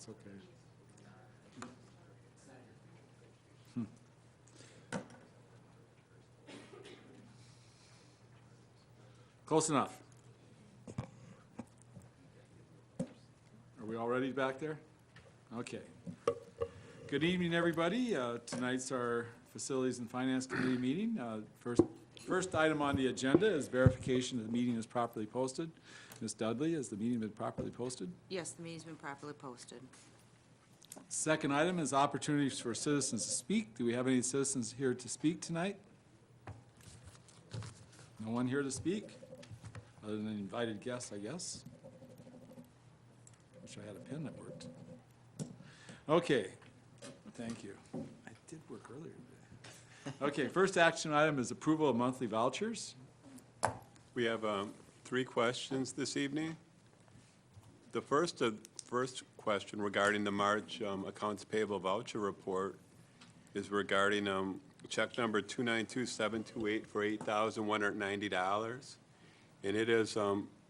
That's okay. Close enough. Are we all ready back there? Okay. Good evening, everybody. Tonight's our Facilities and Finance Committee meeting. First item on the agenda is verification that the meeting is properly posted. Ms. Dudley, has the meeting been properly posted? Yes, the meeting's been properly posted. Second item is opportunities for citizens to speak. Do we have any citizens here to speak tonight? No one here to speak, other than an invited guest, I guess. Wish I had a pen that worked. Okay, thank you. I did work earlier today. Okay, first action item is approval of monthly vouchers. We have 3 questions this evening. The first question regarding the March accounts payable voucher report is regarding check number 292728 for $8,190. And it is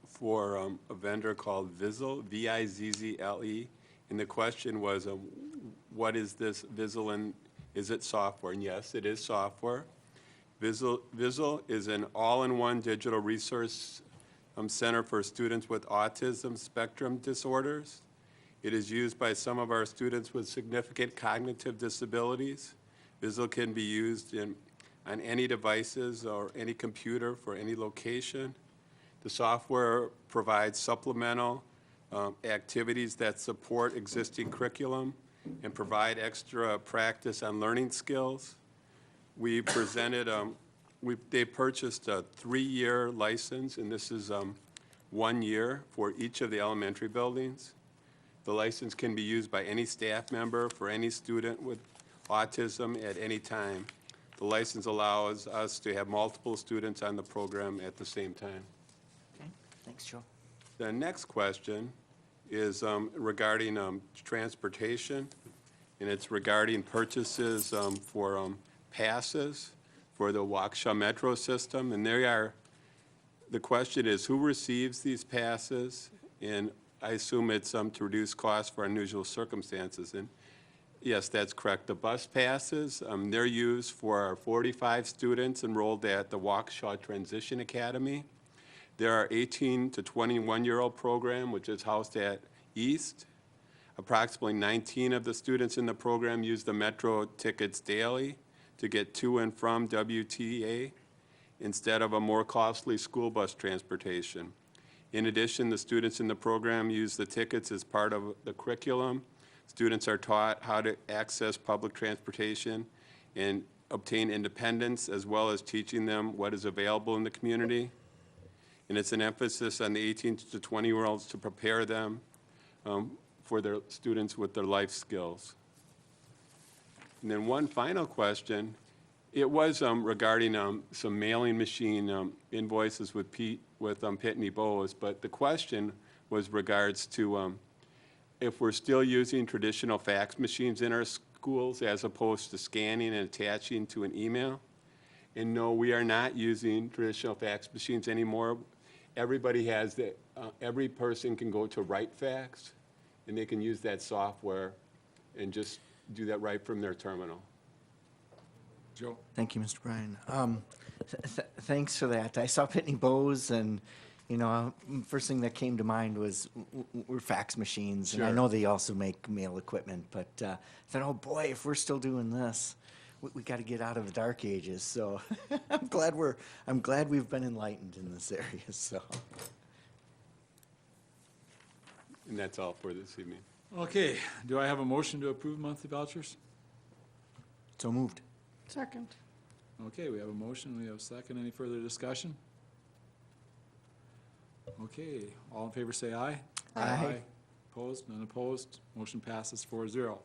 for a vendor called Vizzle, V-I-Z-Z-L-E. And the question was, what is this Vizzle, and is it software? And yes, it is software. Vizzle is an all-in-one digital resource center for students with autism spectrum disorders. It is used by some of our students with significant cognitive disabilities. Vizzle can be used on any devices or any computer for any location. The software provides supplemental activities that support existing curriculum and provide extra practice on learning skills. We presented, they purchased a 3-year license, and this is 1 year for each of the elementary buildings. The license can be used by any staff member for any student with autism at any time. The license allows us to have multiple students on the program at the same time. Okay, thanks, Joe. The next question is regarding transportation, and it's regarding purchases for passes for the Waukesha Metro system. And the question is, who receives these passes? And I assume it's to reduce costs for unusual circumstances. And yes, that's correct. The bus passes, they're used for our 45 students enrolled at the Waukesha Transition Academy. There are 18 to 21-year-old program, which is housed at East. Approximately 19 of the students in the program use the Metro tickets daily to get to and from WTA instead of a more costly school bus transportation. In addition, the students in the program use the tickets as part of the curriculum. Students are taught how to access public transportation and obtain independence, as well as teaching them what is available in the community. And it's an emphasis on the 18 to 20-year-olds to prepare them for their students with their life skills. And then one final question. It was regarding some mailing machine invoices with Pitney Bowes, but the question was regards to if we're still using traditional fax machines in our schools as opposed to scanning and attaching to an email. And no, we are not using traditional fax machines anymore. Everybody has every person can go to WriteFax, and they can use that software and just do that right from their terminal. Joe? Thank you, Mr. Bryan. Thanks for that. I saw Pitney Bowes, and first thing that came to mind was were fax machines, and I Sure. know they also make mail equipment. But I thought, oh boy, if we're still doing this, we got to get out of the dark ages. So I'm glad we've been enlightened in this area. So. And that's all for this evening. Okay, do I have a motion to approve monthly vouchers? So moved. Second. Okay, we have a motion, we have a second. Any further discussion? Okay, all in favor say aye. Aye. Opposed? None opposed? Motion passes 4-0.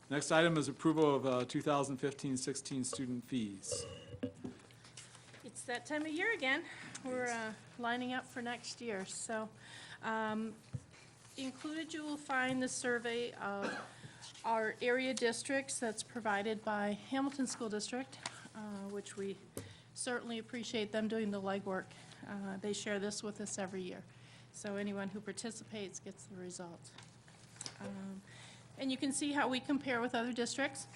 Next item is approval of 2015-16 student fees. It's that time of year again. We're lining up for next year. So included, you will find the survey of our area districts that's provided by Hamilton School District, which we certainly appreciate them doing the legwork. They share this with us every year. So anyone who participates gets the result. And you can see how we compare with other districts.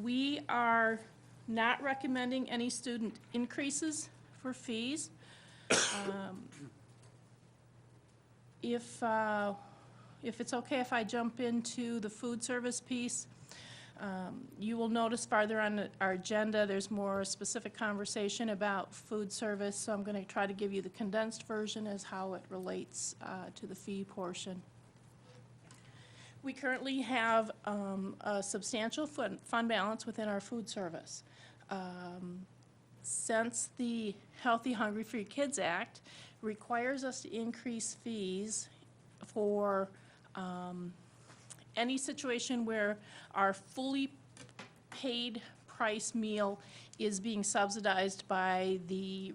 We are not recommending any student increases for fees. If it's okay if I jump into the food service piece, you will notice farther on our agenda, there's more specific conversation about food service, so I'm going to try to give you the condensed version as how it relates to the fee portion. We currently have a substantial fund balance within our food service. Since the Healthy Hungry Free Kids Act requires us to increase fees for any situation where our fully paid price meal is being subsidized by the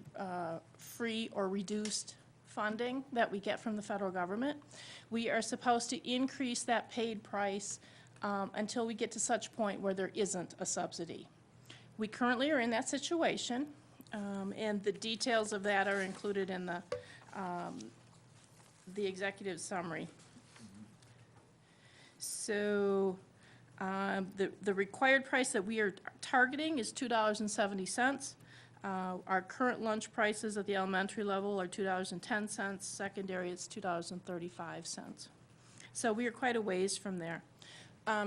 free or reduced funding that we get from the federal government, we are supposed to increase that paid price until we get to such point where there isn't a subsidy. We currently are in that situation, and the details of that are included in the executive summary. So the required price that we are targeting is $2.70. Our current lunch prices at the elementary level are $2.10. Secondary, it's $2.35. So we are quite a ways from there.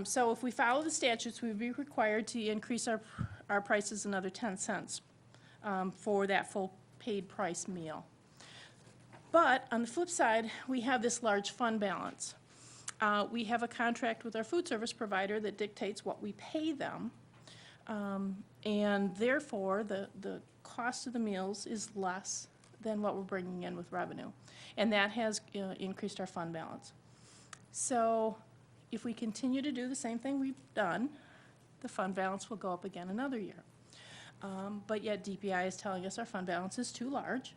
So if we follow the statutes, we would be required to increase our prices another 10 cents for that full paid price meal. But on the flip side, we have this large fund balance. We have a contract with our food service provider that dictates what we pay them, and therefore the cost of the meals is less than what we're bringing in with revenue, and that has increased our fund balance. So if we continue to do the same thing we've done, the fund balance will go up again another year. But yet DPI is telling us our fund balance is too large,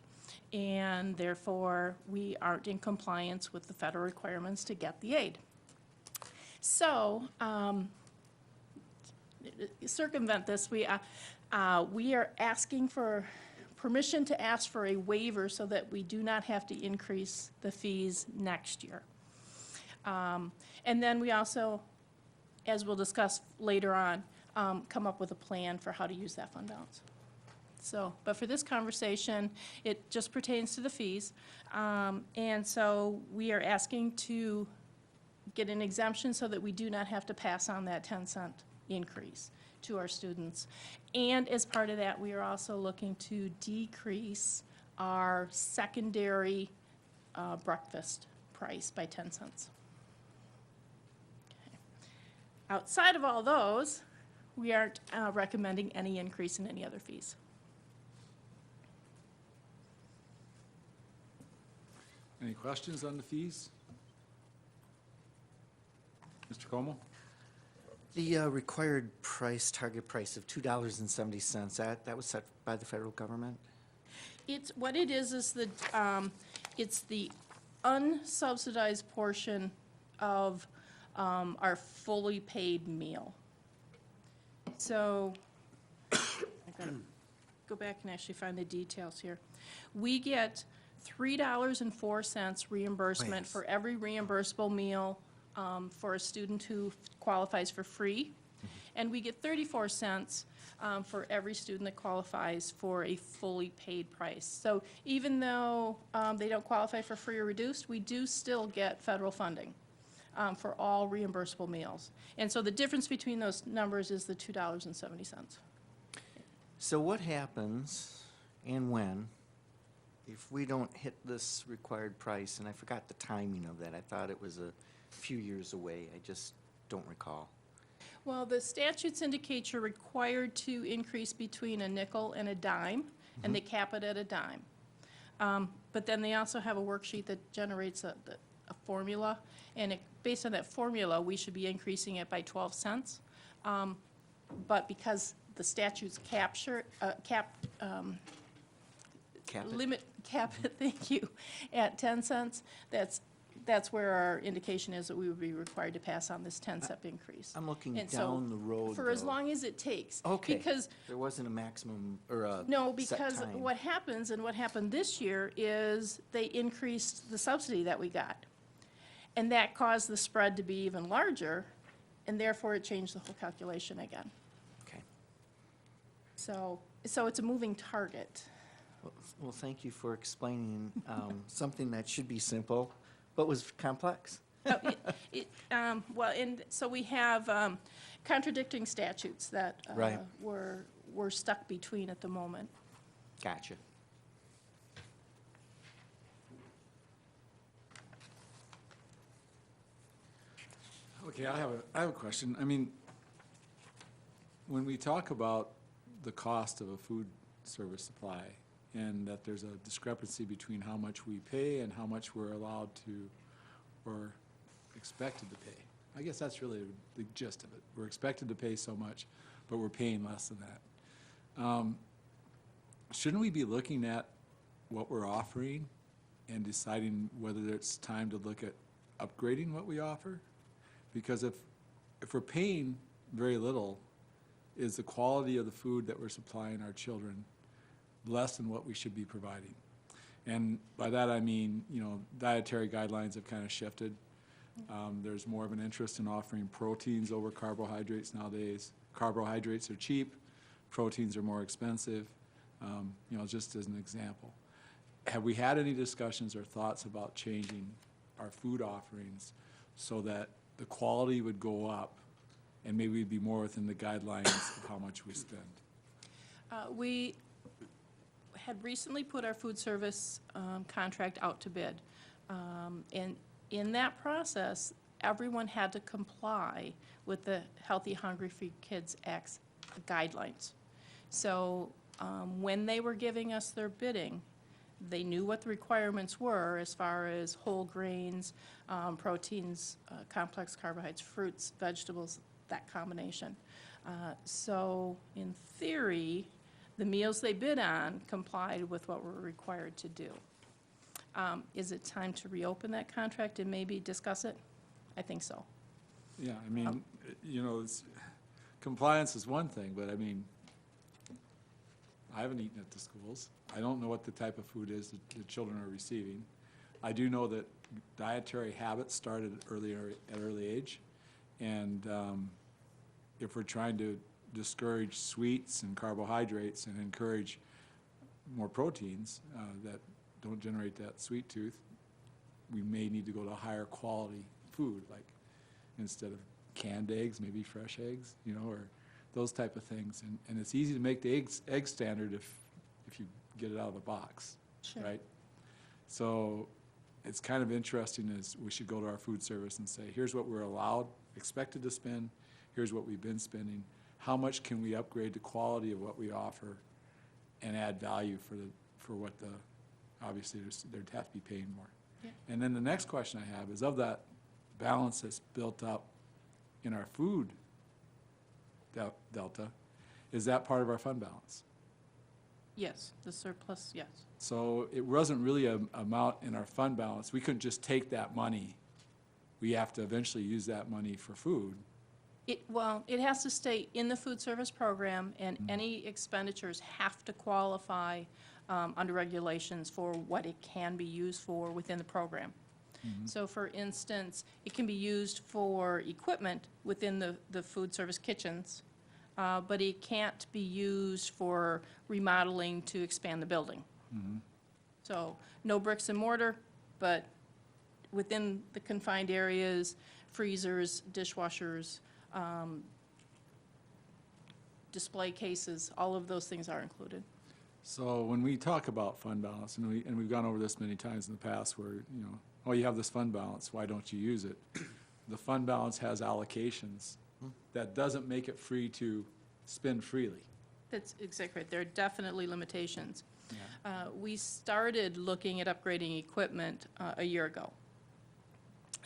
and therefore we aren't in compliance with the federal requirements to get the aid. So circumvent this, we are asking for permission to ask for a waiver so that we do not have to increase the fees next year. And then we also, as we'll discuss later on, come up with a plan for how to use that fund balance. So, but for this conversation, it just pertains to the fees. And so we are asking to get an exemption so that we do not have to pass on that 10-cent increase to our students. And as part of that, we are also looking to decrease our secondary breakfast price by 10 cents. Okay. Outside of all those, we aren't recommending any increase in any other fees. Any questions on the fees? Mr. Como? The required price, target price of $2.70, that was set by the federal government? It's, what it is it's the unsubsidized portion of our fully paid meal. So, I've got to go back and actually find the details here. We get $3.04 reimbursement Yes. for every reimbursable meal for a student who qualifies for free, and we get 34 cents for every student that qualifies for a fully paid price. So even though they don't qualify for free or reduced, we do still get federal funding for all reimbursable meals. And so the difference between those numbers is the $2.70. So what happens and when if we don't hit this required price? And I forgot the timing of that. I thought it was a few years away. I just don't recall. Well, the statutes indicate you're required to increase between a nickel and a dime, and they cap it at a dime. But then they also have a worksheet that generates a formula, and based on that formula, we should be increasing it by 12 cents. But because the statutes cap it, thank you, at 10 cents, that's where our indication is that we would be required to pass on this 10-cent increase. I'm looking And so, down the road, for as though. long as it takes. Okay. Because There wasn't a maximum or a no, set because time. what happens, and what happened this year, is they increased the subsidy that we got. And that caused the spread to be even larger, and therefore it changed the whole calculation again. Okay. So it's a moving target. Well, thank you for explaining something that should be simple, but was complex. Well, and so we have contradicting statutes that Right. we're stuck between at the moment. Gotcha. Okay, I have a question. I mean, when we talk about the cost of a food service supply, and that there's a discrepancy between how much we pay and how much we're allowed to, or expected to pay. I guess that's really the gist of it. We're expected to pay so much, but we're paying less than that. Shouldn't we be looking at what we're offering and deciding whether it's time to look at upgrading what we offer? Because if we're paying very little, is the quality of the food that we're supplying our children less than what we should be providing? And by that I mean, you know, dietary guidelines have kind of shifted. There's more of an interest in offering proteins over carbohydrates nowadays. Carbohydrates are cheap, proteins are more expensive, you know, just as an example. Have we had any discussions or thoughts about changing our food offerings so that the quality would go up and maybe we'd be more within the guidelines of how much we spend? We had recently put our food service contract out to bid. And in that process, everyone had to comply with the Healthy Hungry Free Kids Act's guidelines. So when they were giving us their bidding, they knew what the requirements were as far as whole grains, proteins, complex carbohydrates, fruits, vegetables, that combination. So in theory, the meals they bid on complied with what we're required to do. Is it time to reopen that contract and maybe discuss it? I think so. Yeah, I mean, you know, compliance is one thing, but I mean, I haven't eaten at the schools. I don't know what the type of food is that the children are receiving. I do know that dietary habits started at early age, and if we're trying to discourage sweets and carbohydrates and encourage more proteins that don't generate that sweet tooth, we may need to go to higher quality food, like instead of canned eggs, maybe fresh eggs, you know, or those type of things. And it's easy to make the egg standard if you get it out of the box, Sure. right? So it's kind of interesting is we should go to our food service and say, here's what we're allowed, expected to spend, here's what we've been spending, how much can we upgrade the quality of what we offer and add value for what obviously they'd have to be paying more. Yeah. And then the next question I have is, of that balance that's built up in our food delta, is that part of our fund balance? Yes, the surplus, yes. So it wasn't really an amount in our fund balance. We couldn't just take that money. We have to eventually use that money for food. Well, it has to stay in the food service program, and any expenditures have to qualify under regulations for what it can be used for within the program. So for instance, it can be used for equipment within the food service kitchens, but it can't be used for remodeling to expand the building. So no bricks and mortar, but within the confined areas, freezers, dishwashers, display cases, all of those things are included. So when we talk about fund balance, and we've gone over this many times in the past where, you know, oh, you have this fund balance, why don't you use it? The fund balance has allocations. That doesn't make it free to spend freely. That's exactly right. There are definitely limitations. Yeah. We started looking at upgrading equipment a year ago.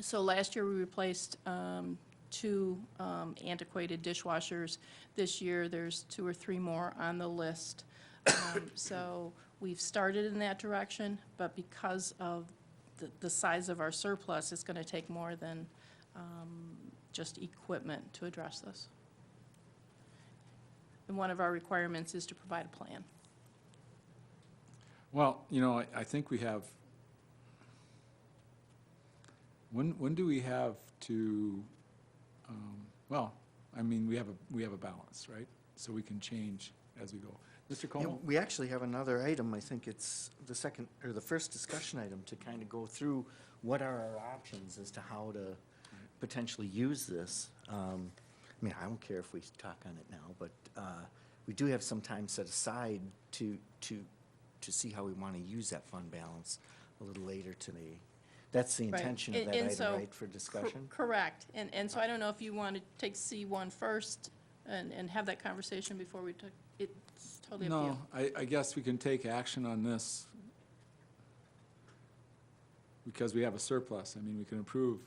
So last year, we replaced 2 antiquated dishwashers. This year, there's 2 or 3 more on the list. So we've started in that direction, but because of the size of our surplus, it's going to take more than just equipment to address this. And one of our requirements is to provide a plan. Well, you know, I think we have When do we have to, well, I mean, we have a balance, right? So we can change as we go. Mr. Yeah, Como? we actually have another item, I think it's the second, or the first discussion item, to kind of go through what are our options as to how to potentially use this. I mean, I don't care if we talk on it now, but we do have some time set aside to see how we want to use that fund balance a little later today. That's the Right. intention of And- that and item, so right, for discussion? Correct. And so I don't know if you want to take C1 first and have that conversation before we took, it's totally up to you. No, I guess we can take action on this because we have a surplus. I mean, we can approve,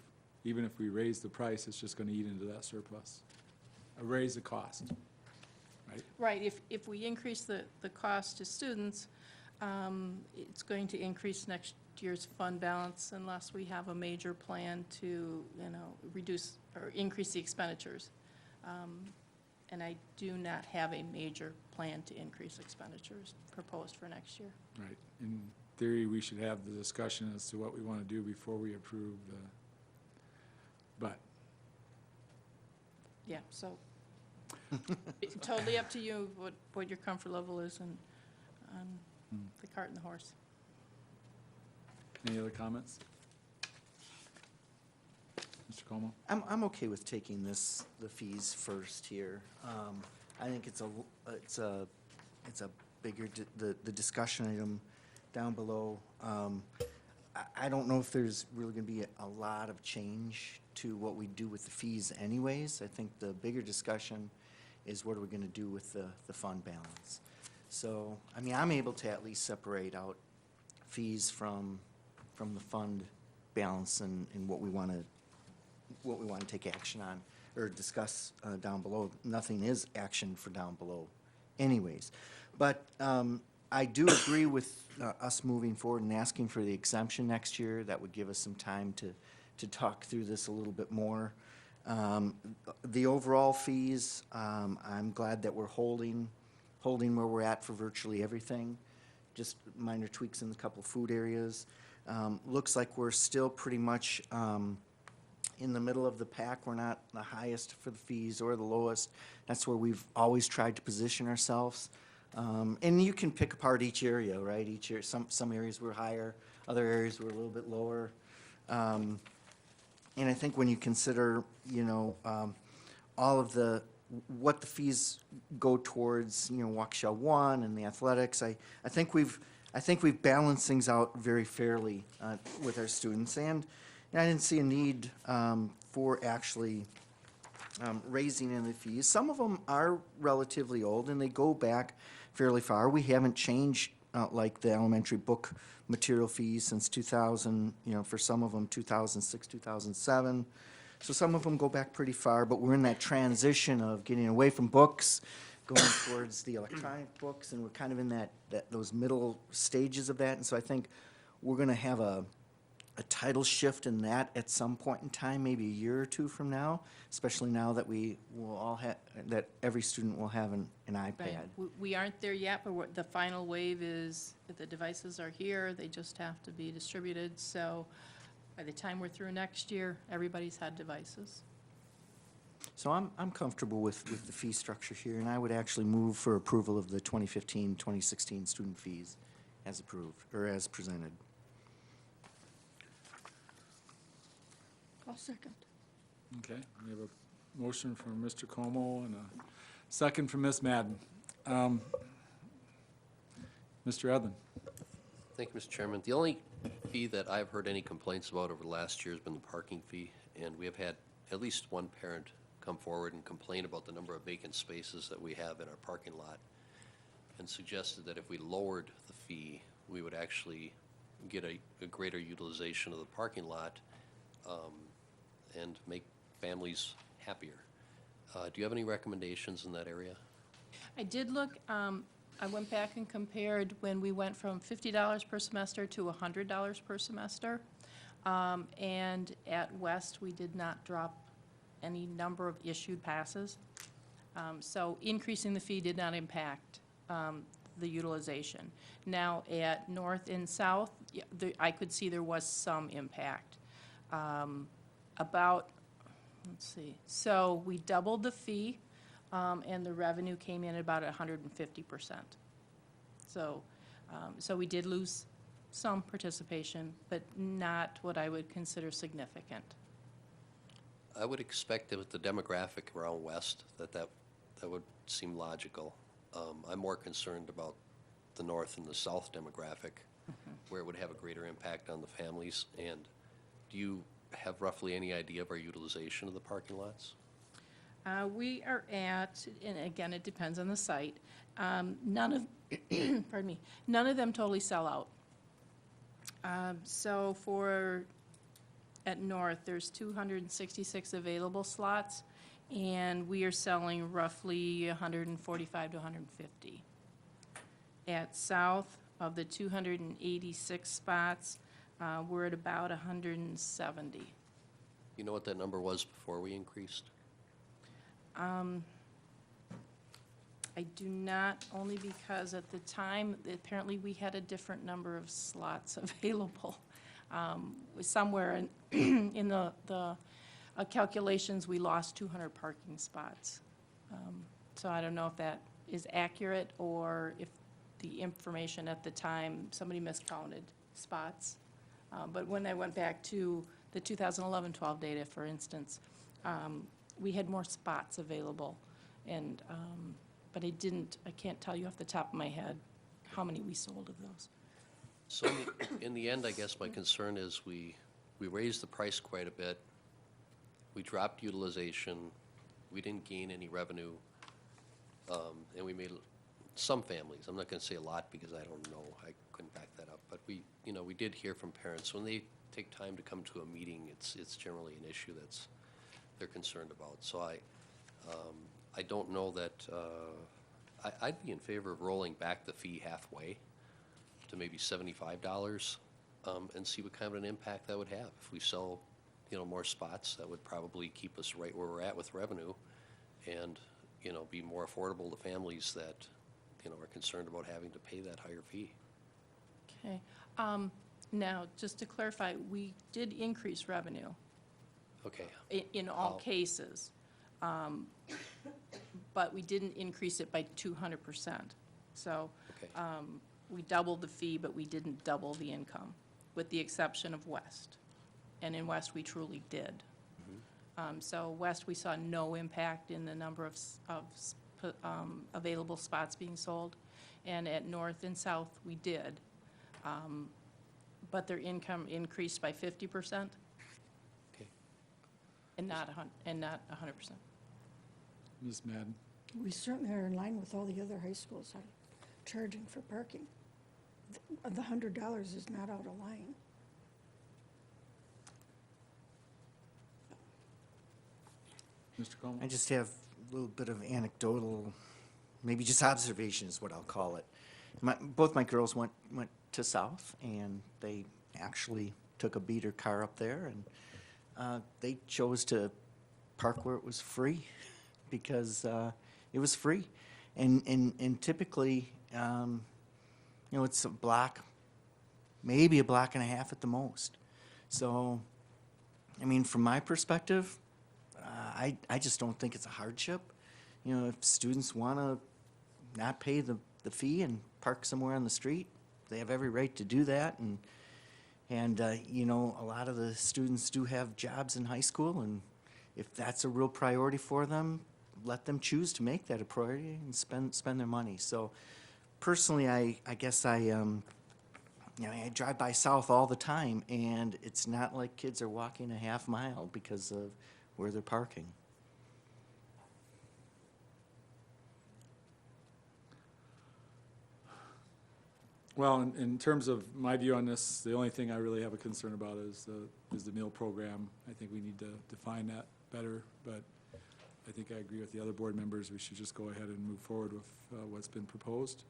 even if we raise the price, it's just gonna eat into that surplus. Raise the cost, right? Right, if we increase the cost to students, it's going to increase next year's fund balance unless we have a major plan to, reduce or increase the expenditures. And I do not have a major plan to increase expenditures proposed for next year. Right. In theory, we should have the discussion as to what we wanna do before we approve but, Yeah, so it's totally up to you what your comfort level is and the cart and the horse. any other comments? Mr. Como? I'm okay with taking the fees first here. I think it's a bigger, the discussion item down below. I don't know if there's really gonna be a lot of change to what we do with the fees anyways. I think the bigger discussion is what are we gonna do with the fund balance. So, I mean, I'm able to at least separate out fees from the fund balance and what we wanna take action on or discuss down below. Nothing is action for down below anyways. But I do agree with us moving forward and asking for the exemption next year. That would give us some time to talk through this a little bit more. The overall fees, I'm glad that we're holding where we're at for virtually everything. Just minor tweaks in a couple food areas. Looks like we're still pretty much in the middle of the pack. We're not the highest for the fees or the lowest. That's where we've always tried to position ourselves. And you can pick apart each area, right? Each area, some areas were higher, other areas were a little bit lower. And I think when you consider, all of what the fees go towards, Waukesha 1 and the athletics, I think we've balanced things out very fairly with our students. And I didn't see a need for actually raising any fees. Some of them are relatively old, and they go back fairly far. We haven't changed, like the elementary book material fees since 2000, for some of them, 2006, 2007. So some of them go back pretty far, but we're in that transition of getting away from books, going towards the electronic books, and we're kind of in those middle stages of that. And so I think we're going to have a tidal shift in that at some point in time, maybe a year or two from now, especially now that we will all have, that every student will have an iPad. Right. We aren't there yet, but the final wave is that the devices are here, they just have to be distributed. So by the time we're through next year, everybody's had devices. So I'm comfortable with the fee structure here, and I would actually move for approval of the 2015, 2016 student fees as approved, or as presented. I'll second. Okay, we have a motion from Mr. Como and a second from Ms. Madden. Mr. Edlin? Thank you, Mr. Chairman. The only fee that I've heard any complaints about over the last year has been the parking fee, and we have had at least one parent come forward and complain about the number of vacant spaces that we have in our parking lot, and suggested that if we lowered the fee, we would actually get a greater utilization of the parking lot and make families happier. Do you have any recommendations in that area? I did look, I went back and compared when we went from $50 per semester to $100 per semester. And at West, we did not drop any number of issued passes. So increasing the fee did not impact the utilization. Now, at North and South, I could see there was some impact. about, let's see, so we doubled the fee, and the revenue came in at about 150%. So we did lose some participation, but not what I would consider significant. I would expect that with the demographic around West, that would seem logical. I'm more concerned about the North and the South demographic, where it would have a greater impact on the families. And do you have roughly any idea of our utilization of the parking lots? We are at, and again, it depends on the site, none of, pardon me, none of them totally sell out. So at North, there's 266 available slots, and we are selling roughly 145 to 150. At South, of the 286 spots, we're at about 170. You know what that number was before we increased? I do not, only because at the time, apparently we had a different number of slots available. Somewhere in the calculations, we lost 200 parking spots. So I don't know if that is accurate, or if the information at the time, somebody miscounted spots. But when I went back to the 2011-12 data, for instance, we had more spots available, and but I can't tell you off the top of my head how many we sold of those. So in the end, I guess my concern is we raised the price quite a bit. We dropped utilization. We didn't gain any revenue. And we made some families, I'm not going to say a lot because I don't know, I couldn't back that up, but we did hear from parents, when they take time to come to a meeting, it's generally an issue they're concerned about. So I don't know that, I'd be in favor of rolling back the fee halfway to maybe $75, and see what kind of an impact that would have. If we sell, more spots, that would probably keep us right where we're at with revenue, and, be more affordable to families that, are concerned about having to pay that higher fee. Okay. Now, just to clarify, we did increase revenue Okay. in all Oh. cases, but we didn't increase it by 200%. So Okay. we doubled the fee, but we didn't double the income, with the exception of West. And in West, we truly did. So West, we saw no impact in the number of available spots being sold. And at North and South, we did. But their income increased by 50%. Okay. And not 100%. Ms. Madden? We certainly are in line with all the other high schools on charging for parking. The $100 is not out of line. Mr. Coleman? I just have a little bit of anecdotal, maybe just observation is what I'll call it. Both my girls went to South, and they actually took a beater car up there, and they chose to park where it was free because it was free. And typically, it's a block, maybe a block and a half at the most. So, I mean, from my perspective, I just don't think it's a hardship. If students want to not pay the fee and park somewhere on the street, they have every right to do that. And a lot of the students do have jobs in high school, and if that's a real priority for them, let them choose to make that a priority and spend their money. So personally, I guess I drive by South all the time, and it's not like kids are walking a half mile because of where they're parking. Well, in terms of my view on this, the only thing I really have a concern about is the meal program. I think we need to define that better, but I think I agree with the other board members. We should just go ahead and move forward with what's been proposed,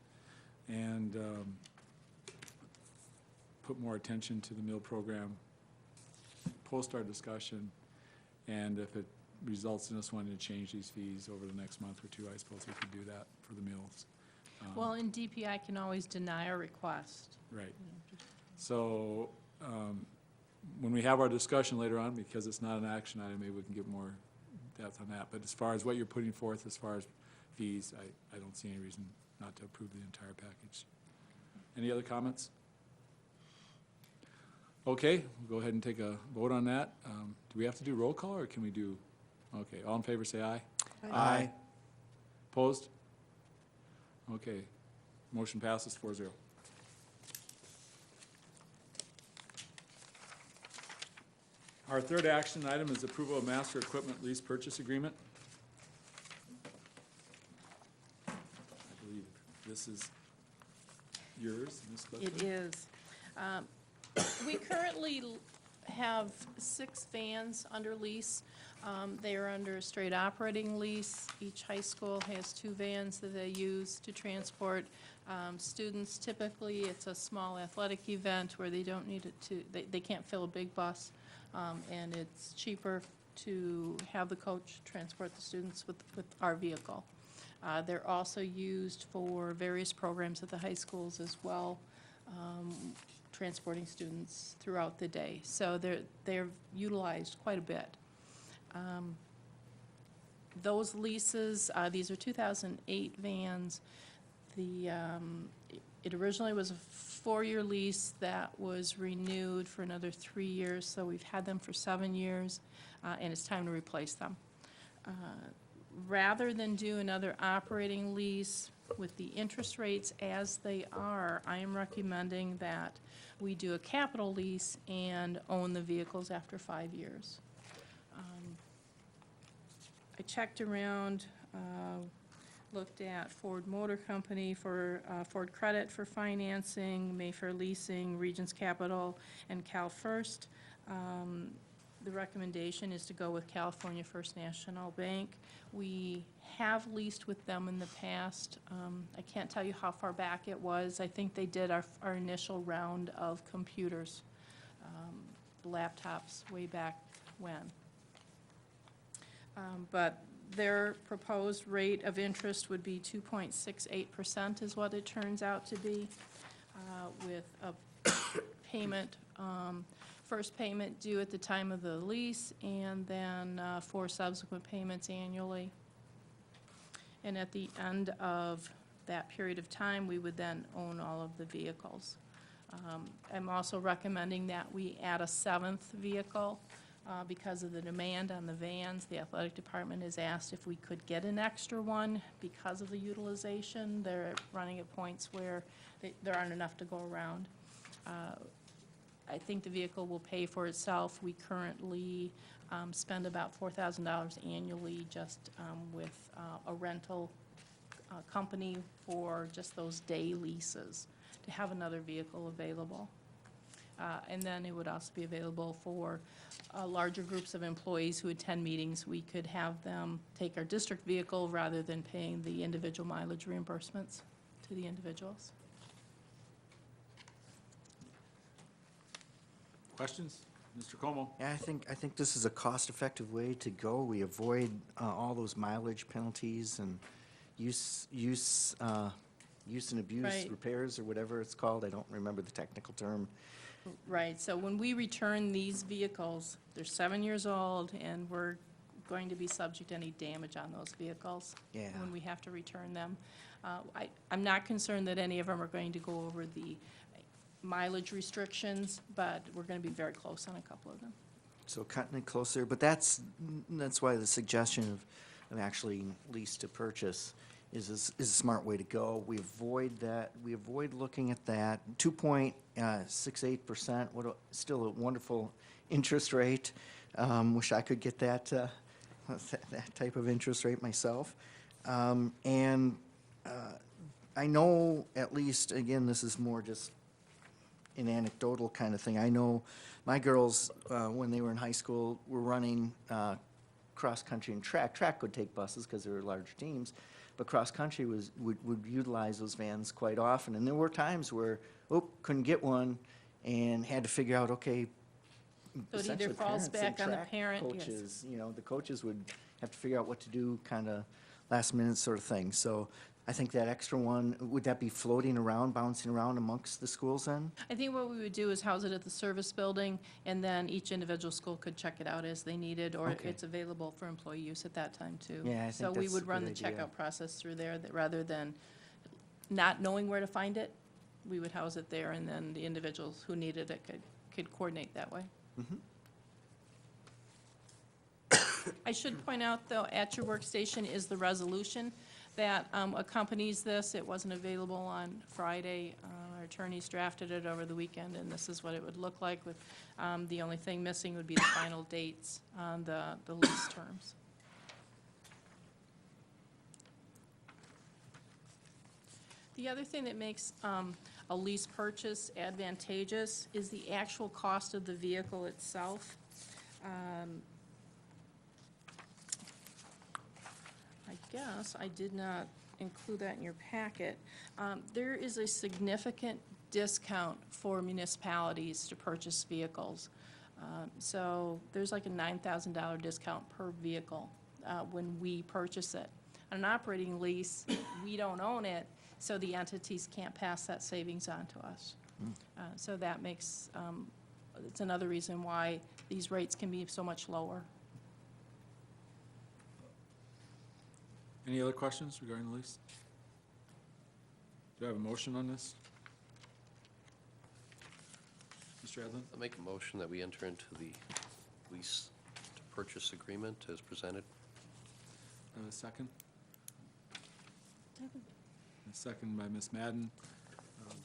and put more attention to the meal program, post our discussion, and if it results in us wanting to change these fees over the next month or two, I suppose we could do that for the meals. Well, in DPI can always deny a request. Right. So, when we have our discussion later on, because it's not an action item, maybe we can get more depth on that. But as far as what you're putting forth, as far as fees, I don't see any reason not to approve the entire package. Any other comments? Okay, we'll go ahead and take a vote on that. Do we have to do roll call, or can we do, okay, all in favor, say aye. Aye. Opposed? Okay, motion passes 4-0. Our third action item is approval of master equipment lease purchase agreement. I believe this is yours, Ms. Clifton? It is. We currently have 6 vans under lease. They are under a straight operating lease. Each high school has 2 vans that they use to transport students. Typically, it's a small athletic event where they don't need it to, they can't fill a big bus, and it's cheaper to have the coach transport the students with our vehicle. They're also used for various programs at the high schools as well, transporting students throughout the day. So they're utilized quite a bit. Those leases, these are 2008 vans. It originally was a 4-year lease that was renewed for another 3 years, so we've had them for 7 years, and it's time to replace them. Rather than do another operating lease with the interest rates as they are, I am recommending that we do a capital lease and own the vehicles after 5 years. I checked around, looked at Ford Motor Company for Ford Credit for financing, Mayfair Leasing, Regions Capital, and Cal First. The recommendation is to go with California First National Bank. We have leased with them in the past. I can't tell you how far back it was. I think they did our initial round of computers, laptops way back when. But their proposed rate of interest would be 2.68% is what it turns out to be, with a payment, first payment due at the time of the lease, and then 4 subsequent payments annually. And at the end of that period of time, we would then own all of the vehicles. I'm also recommending that we add a 7th vehicle. Because of the demand on the vans, the athletic department has asked if we could get an extra one because of the utilization. They're running at points where there aren't enough to go around. I think the vehicle will pay for itself. We currently spend about $4,000 annually just with a rental company for just those day leases to have another vehicle available. And then it would also be available for larger groups of employees who attend meetings. We could have them take our district vehicle rather than paying the individual mileage reimbursements to the individuals. Questions? Mr. Como? Yeah, I think this is a cost-effective way to go. We avoid all those mileage penalties and use and abuse Right. repairs or whatever it's called. I don't remember the technical term. Right, so when we return these vehicles, they're 7 years old, and we're going to be subject to any damage on those vehicles. Yeah. When we have to return them. I'm not concerned that any of them are going to go over the mileage restrictions, but we're going to be very close on a couple of them. So cutting it closer, but that's why the suggestion of actually lease to purchase is a smart way to go. We avoid that. We avoid looking at that. 2.68%. Still a wonderful interest rate. Wish I could get that that type of interest rate myself. And I know, at least, again, this is more just an anecdotal kind of thing. I know my girls, when they were in high school, were running cross-country and track. Track would take buses because there were large teams, but cross-country would utilize those vans quite often. And there were times where, couldn't get one and had to figure out, okay, So it either essentially falls parents and back on the track parent, yes. coaches, the coaches would have to figure out what to do, kind of last-minute sort of thing. So I think that extra one, would that be floating around, bouncing around amongst the schools then? I think what we would do is house it at the service building, and then each individual school could check it out as they needed, or Okay. it's available for employee use at that time, too. Yeah, I think So we that's would a run the good idea. checkout process through there, that rather than not knowing where to find it, we would house it there, and then the individuals who needed it could coordinate that way. I should point out, though, at your workstation is the resolution that accompanies this. It wasn't available on Friday. Our attorneys drafted it over the weekend, and this is what it would look like with, the only thing missing would be the final dates on the lease terms. The other thing that makes a lease purchase advantageous is the actual cost of the vehicle itself. I guess I did not include that in your packet. There is a significant discount for municipalities to purchase vehicles. So there's like a $9,000 discount per vehicle when we purchase it. On an operating lease, we don't own it, so the entities can't pass that savings on to us. So that makes, it's another reason why these rates can be so much lower. Any other questions regarding the lease? Do I have a motion on this? Mr. Edlin? I'll make a motion that we enter into the lease to purchase agreement as presented. A second? A second by Ms. Madden.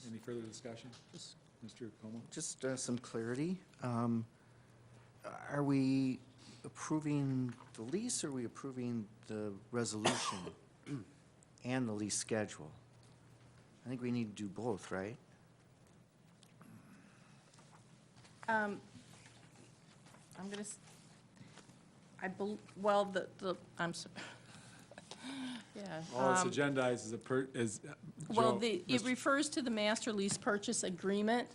Any further discussion? Mr. Como? Just some clarity. Are we approving the lease, or are we approving the resolution and the lease schedule? I think we need to do both, right? I'm gonna, well, I'm, yeah. All it's agendized is Well, Joe, it Mr. refers to the master lease purchase agreement,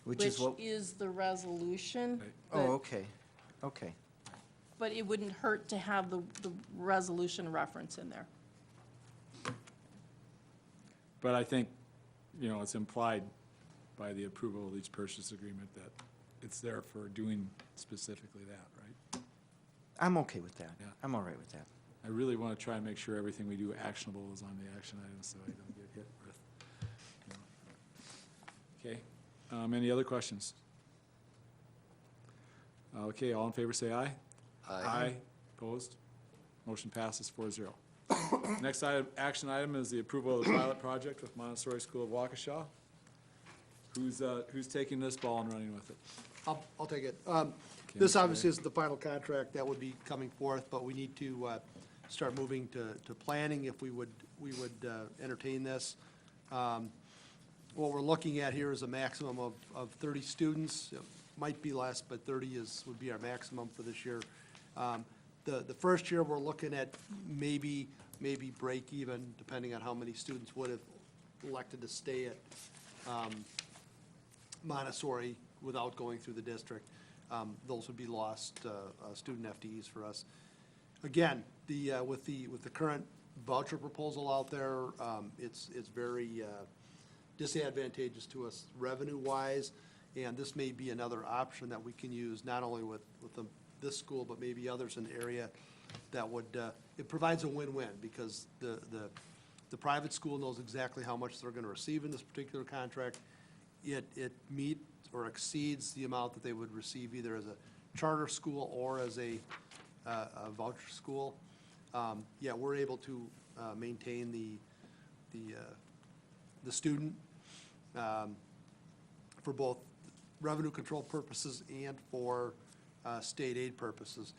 Which is what? is the resolution. Right. Oh, okay, okay. But it wouldn't hurt to have the resolution reference in there. But I think, it's implied by the approval of each purchase agreement that it's there for doing specifically that, right? I'm okay with that. Yeah. I'm all right with that. I really want to try and make sure everything we do actionable is on the action items, so I don't get hit with, Okay, any other questions? Okay, all in favor say aye. Aye. Opposed? Motion passes 4-0. Next action item is the approval of the pilot project with Montessori School of Waukesha. Who's taking this ball and running with it? I'll take it. Mr. This obviously is the final contract that would be coming forth, but we need to start moving to planning if we would entertain this. What we're looking at here is a maximum of 30 students. It might be less, but 30 would be our maximum for this year. The first year, we're looking at maybe break even, depending on how many students would have elected to stay at Montessori without going through the district. Those would be lost student FTEs for us. Again, with the current voucher proposal out there, it's very disadvantageous to us revenue-wise, and this may be another option that we can use, not only with this school, but maybe others in the area that would, it provides a win-win, because the private school knows exactly how much they're gonna receive in this particular contract. It meets or exceeds the amount that they would receive either as a charter school or as a voucher school. Yeah, we're able to maintain the student for both revenue control purposes and for state aid purposes.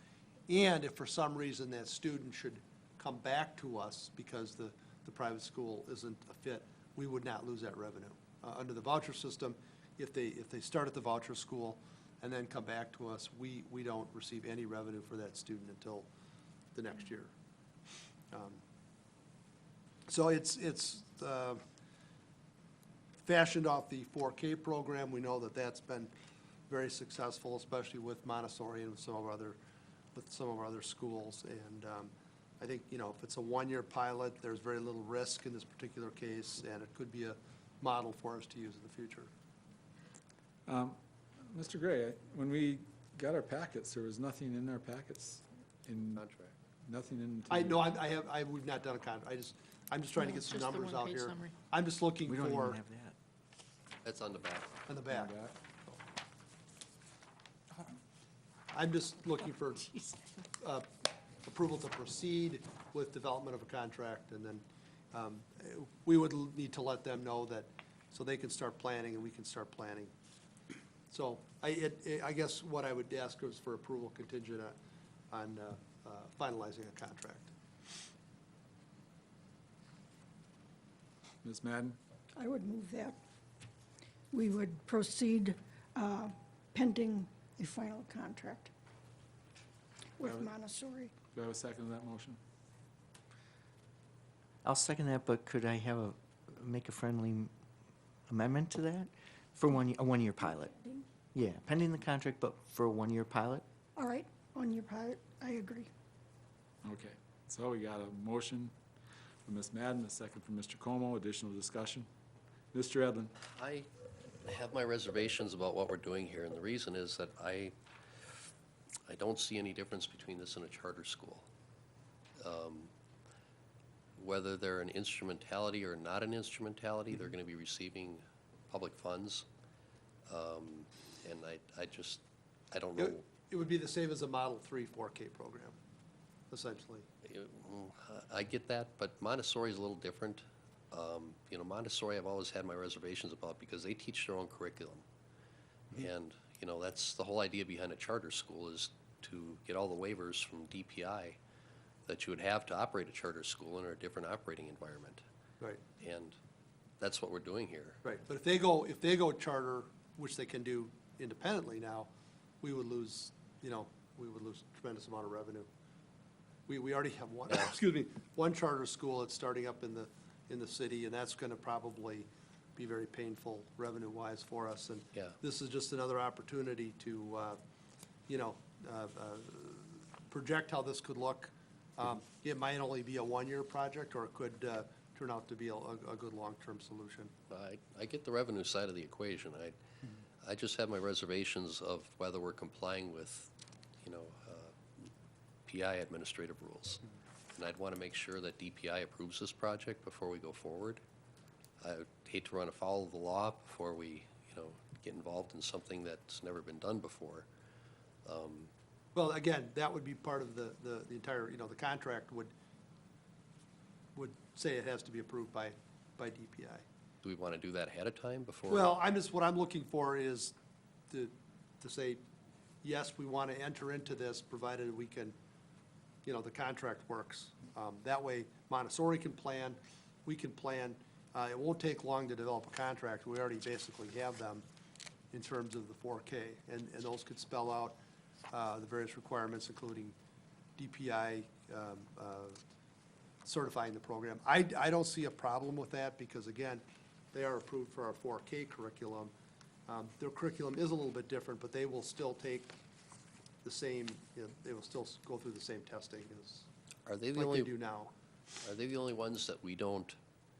And if for some reason that student should come back to us because the private school isn't a fit, we would not lose that revenue. Under the voucher system, if they start at the voucher school and then come back to us, we don't receive any revenue for that student until the next year. So it's fashioned off the 4K program. We know that that's been very successful, especially with Montessori and with some of our other schools. And I think, you know, if it's a one-year pilot, there's very little risk in this particular case, and it could be a model for us to use in the future. Mr. Gray, when we got our packets, there was nothing in our packets in, Contract. nothing in. We've not done a contract, I'm just trying to No, get some just the numbers out one-page here. summary. I'm just looking We don't even for, have that. That's on the back. on the back, I'm just looking for approval to proceed with development of a contract, and then we would need to let them know that, so they can start planning and we can start planning. So I guess what I would ask is for approval contingent on finalizing a contract. Ms. Madden, I would move that. We would proceed pending a final contract with Got it. Montessori. do I have a second to that motion? I'll second that, but could I make a friendly amendment to that? For a one-year pilot? Yeah, pending the contract, but for a one-year pilot? All right, on your pilot, I agree. Okay, so we got a motion from Ms. Madden, a second from Mr. Como, additional discussion. Mr. Edlin? I have my reservations about what we're doing here, and the reason is that I don't see any difference between this and a charter school. Whether they're an instrumentality or not an instrumentality, they're gonna be receiving public funds. And I don't know. It would be the same as a Model 3 4K program, essentially. I get that, but Montessori is a little different. You know, Montessori I've always had my reservations about because they teach their own curriculum. And, you know, that's the whole idea behind a charter school is to get all the waivers from DPI that you would have to operate a charter school in a different operating environment. Right. And that's what we're doing here. Right, but if they go charter, which they can do independently now, we would lose a tremendous amount of revenue. We already have one, excuse me, one charter school that's starting up in the city, and that's gonna probably be very painful revenue-wise for us. And Yeah. this is just another opportunity to, project how this could look. It might only be a one-year project, or it could turn out to be a good long-term solution. I get the revenue side of the equation. I just have my reservations of whether we're complying with, you know, PI administrative rules. And I'd want to make sure that DPI approves this project before we go forward. I would hate to run afoul of the law before we, you know, get involved in something that's never been done before. Well, again, that would be part of the entire, the contract would say it has to be approved by DPI. Do we want to do that ahead of time before? Well, what I'm looking for is to say, yes, we want to enter into this, provided we can, the contract works. That way Montessori can plan, we can plan. It won't take long to develop a contract. We already basically have them in terms of the 4K, and those could spell out the various requirements, including DPI certifying the program. I don't see a problem with that, because again, they are approved for our 4K curriculum. Their curriculum is a little bit different, but they will still take the same, they will still go through the same testing Are they as, the like only, they do now. are they the only ones that we don't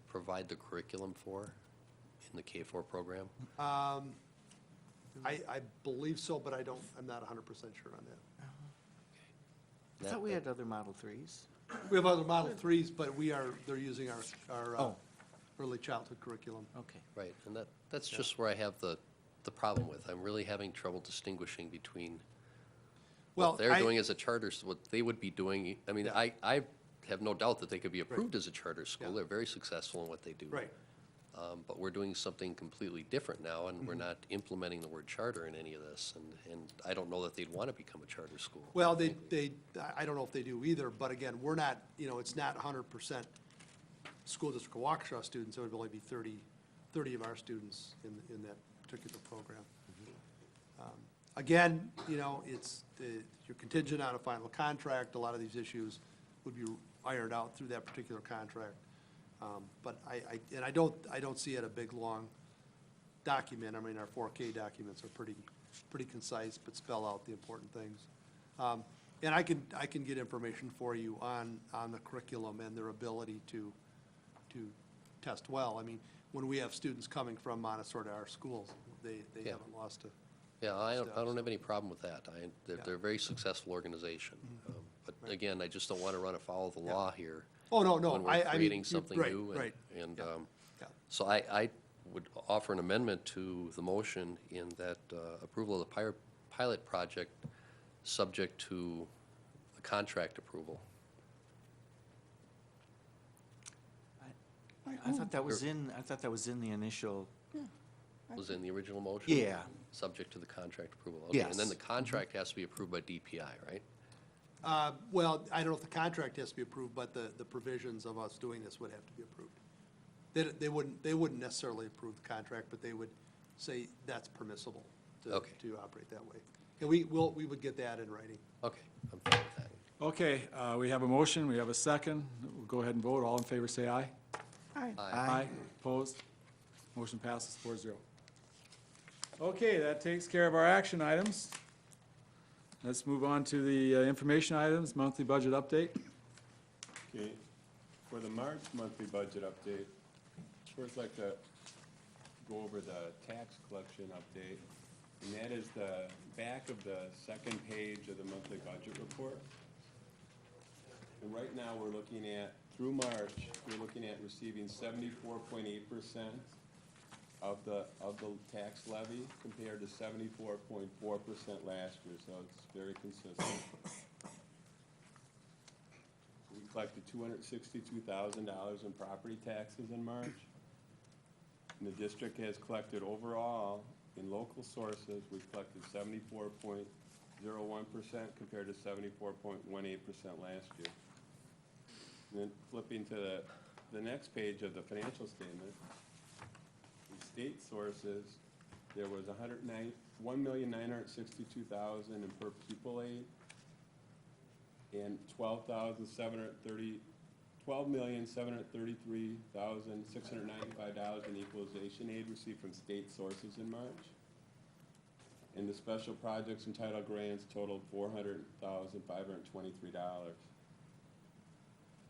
provide the curriculum for in the K-4 program? I believe so, but I'm not 100% sure on that. I thought we had other Model 3s. We have other Model 3s, but they're using our Oh. early childhood curriculum. Okay. Right, and that's just where I have the problem with. I'm really having trouble distinguishing between Well, what they're doing as a charter, what they would be doing. I mean, Yeah. I have no doubt that they could be approved as a charter school. Yeah. They're very successful in what they do. Right. But we're doing something completely different now, and Mm-hmm. we're not implementing the word charter in any of this. And I don't know that they'd want to become a charter school. Well, I don't know if they do either, but again, we're not, it's not 100% school district of Waukesha students. It would only be 30 of our students in that particular program. Again, you're contingent on a final contract. A lot of these issues would be ironed out through that particular contract. But I don't see it a big, long document. I mean, our 4K documents are pretty concise, but spell out the important things. And I can get information for you on the curriculum and their ability to test well. I mean, when we have students coming from Montessori to our schools, they Yeah. haven't lost a. Yeah, I don't have any problem with that. They're a very successsul organization. But Right. again, I just don't want to run afoul of the law here. Oh, no, When we're I mean, creating something right, new. right. And, Yeah. so I would offer an amendment to the motion in that approval of the pilot project, subject to the contract approval. I thought that was in the initial, Was in the original motion? yeah. Subject to the contract approval. Okay, and then Yes. the contract has to be approved by DPI, right? Well, I don't know if the contract has to be approved, but the provisions of us doing this would have to be approved. They wouldn't necessarily approve the contract, but they would say that's permissible Okay. to operate that way. And we would get that in writing. Okay, I'm fine with that. Okay, we have a motion, we have a second. We'll go ahead and vote. All in favor, say aye. Aye. Aye. Opposed? Motion passes 4-0. Okay, that takes care of our action items. Let's move on to the information items, monthly budget update. Okay, for the March monthly budget update, first I'd like to go over the tax collection update, and that is the back of the second page of the monthly budget report. And right now, we're looking at, through March, we're looking at receiving 74.8% of the tax levy compared to 74.4% last year, so it's very consistent. We collected $262,000 in property taxes in March. And the district has collected overall, in local sources, we've collected 74.01% compared to 74.18% last year. And then flipping to the next page of the financial statement, in state sources, there was $1,962,000 in per pupil aid and $12,733,695 in equalization aid received from state sources in March. And the special projects and title grants totaled $400,523.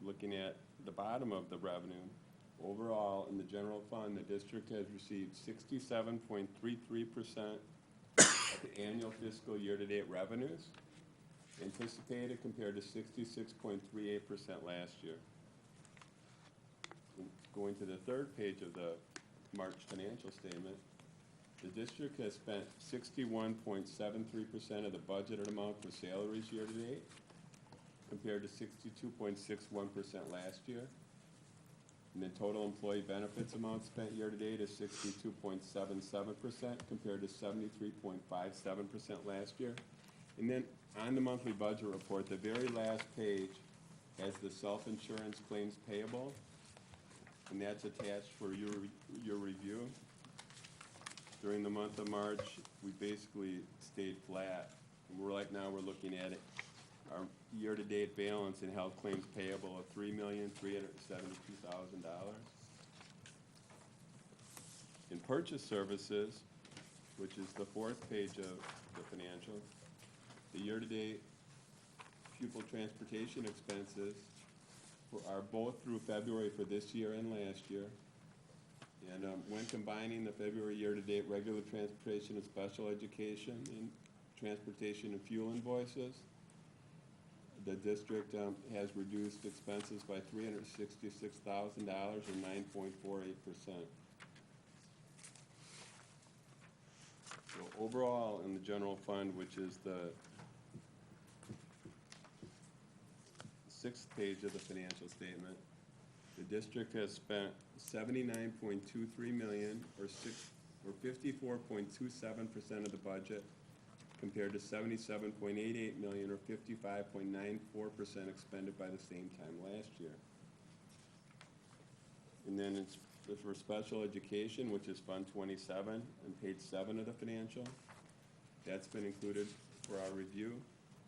Looking at the bottom of the revenue, overall, in the general fund, the district has received 67.33% of the annual fiscal year-to-date revenues anticipated compared to 66.38% last year. Going to the third page of the March financial statement, the district has spent 61.73% of the budgeted amount for salaries year-to-date compared to 62.61% last year. And the total employee benefits amount spent year-to-date is 62.77% compared to 73.57% last year. And then on the monthly budget report, the very last page has the self-insurance claims payable, and that's attached for your review. During the month of March, we basically stayed flat. And right now, we're looking at it, our year-to-date balance in health claims payable of $3,372,000. In purchase services, which is the fourth page of the financials, the year-to-date pupil transportation expenses are both through February for this year and last year. And when combining the February year-to-date regular transportation and special education and transportation and fuel invoices, the district has reduced expenses by $366,000 or 9.48%. So overall, in the general fund, which is the sixth page of the financial statement, the district has spent $79.23 million or 54.27% of the budget compared to $77.88 million or 55.94% expended by the same time last year. And then it's for special education, which is Fund 27 on page 7 of the financial. That's been included for our review.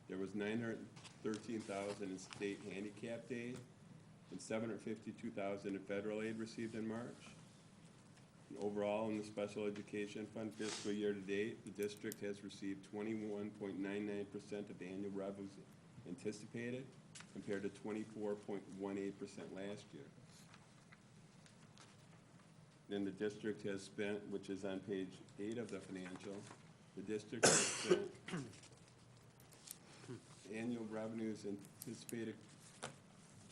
There was $913,000 in state handicapped aid and $752,000 in federal aid received in March. And overall, in the special education fund fiscal year to date, the district has received 21.99% of annual anticipated, compared to 24.18% last year. Then the district has spent, which is on page 8 of the financial, the district has spent annual revenues anticipated.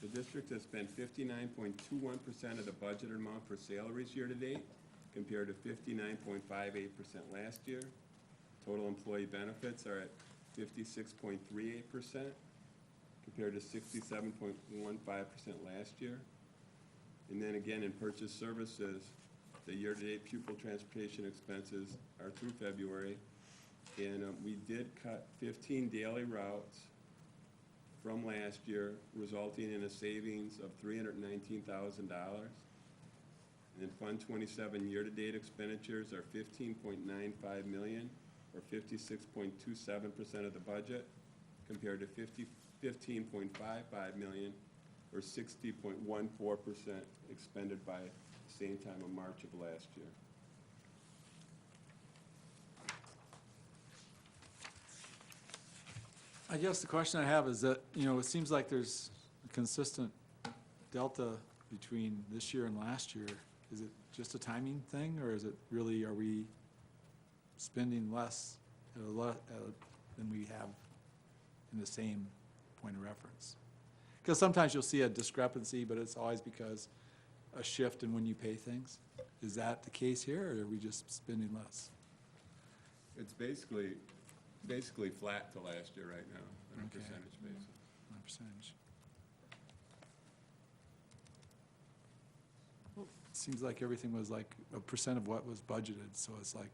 The district has spent 59.21% of the budgeted amount for salaries year-to-date, compared to 59.58% last year. Total employee benefits are at 56.38%, compared to 67.15% last year. And then again, in purchase services, the year-to-date pupil transportation expenses are through February, and we did cut 15 daily routes from last year, resulting in a savings of $319,000. And Fund 27 year-to-date expenditures are $15.95 million, or 56.27% of the budget, compared to $15.55 million, or 60.14% expended by the same time of March of last year. I guess the question I have is that, you know, it seems like there's a consistent delta between this year and last year. Is it just a timing thing, or is it really, are we spending less than we have in the same point of reference? Because sometimes you'll see a discrepancy, but it's always because a shift in when you pay things. Is that the case here, or are we just spending less? It's basically flat to last year right now on a Okay. percentage basis. On percentage. It seems like everything was like a percent of what was budgeted, so it's like,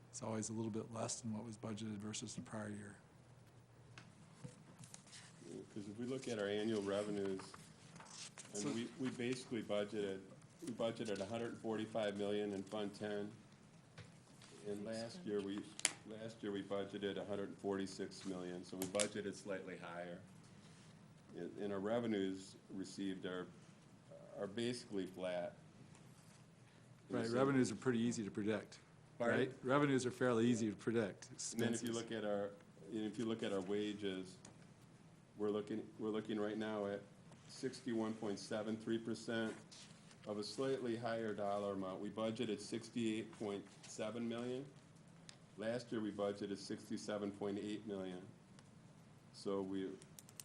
it's always a little bit less than what was budgeted versus the prior year. Because if we look at our annual revenues, and we basically budgeted $145 million in Fund 10, and last year we budgeted $146 million, so we budgeted slightly higher. And our revenues received are basically flat. Right, So- revenues are pretty easy to predict, Pardon? right? Revenues are fairly easy to predict. And then if you Expenses- look at our wages, we're looking right now at 61.73% of a slightly higher dollar amount. We budgeted 68.7 million. Last year we budgeted 67.8 million. So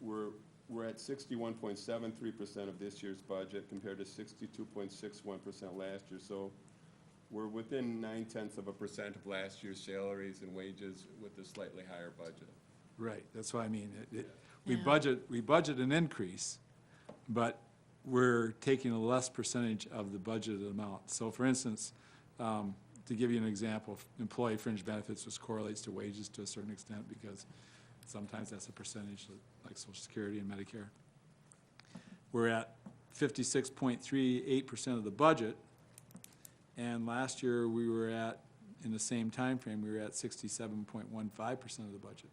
we're at 61.73% of this year's budget compared to 62.61% last year. So we're within 0.9% of last year's salaries and wages with a slightly higher budget. Right, that's what I mean. Yeah. We budget an increase, but we're taking a less percentage of the budgeted amount. So for instance, to give you an example, employee fringe benefits, which correlates to wages to a certain extent, because sometimes that's a percentage, like Social Security and Medicare. We're at 56.38% of the budget, and last year we were at, in the same time frame, we were at 67.15% of the budget.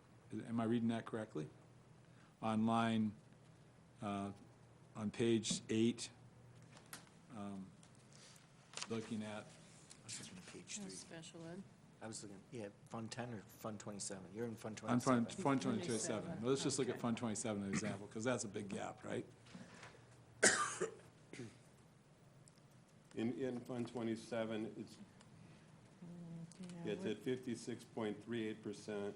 Am I reading that correctly? On line, on page 8, looking at, I was looking at page That's 3. special ed. I was looking, yeah, Fund 10 or Fund 27? You're in Fund on 27. Fund 27. 27. Let's just look at Okay. Fund 27 as an example, because that's a big gap, right? In Fund 27, it's at 56.38%.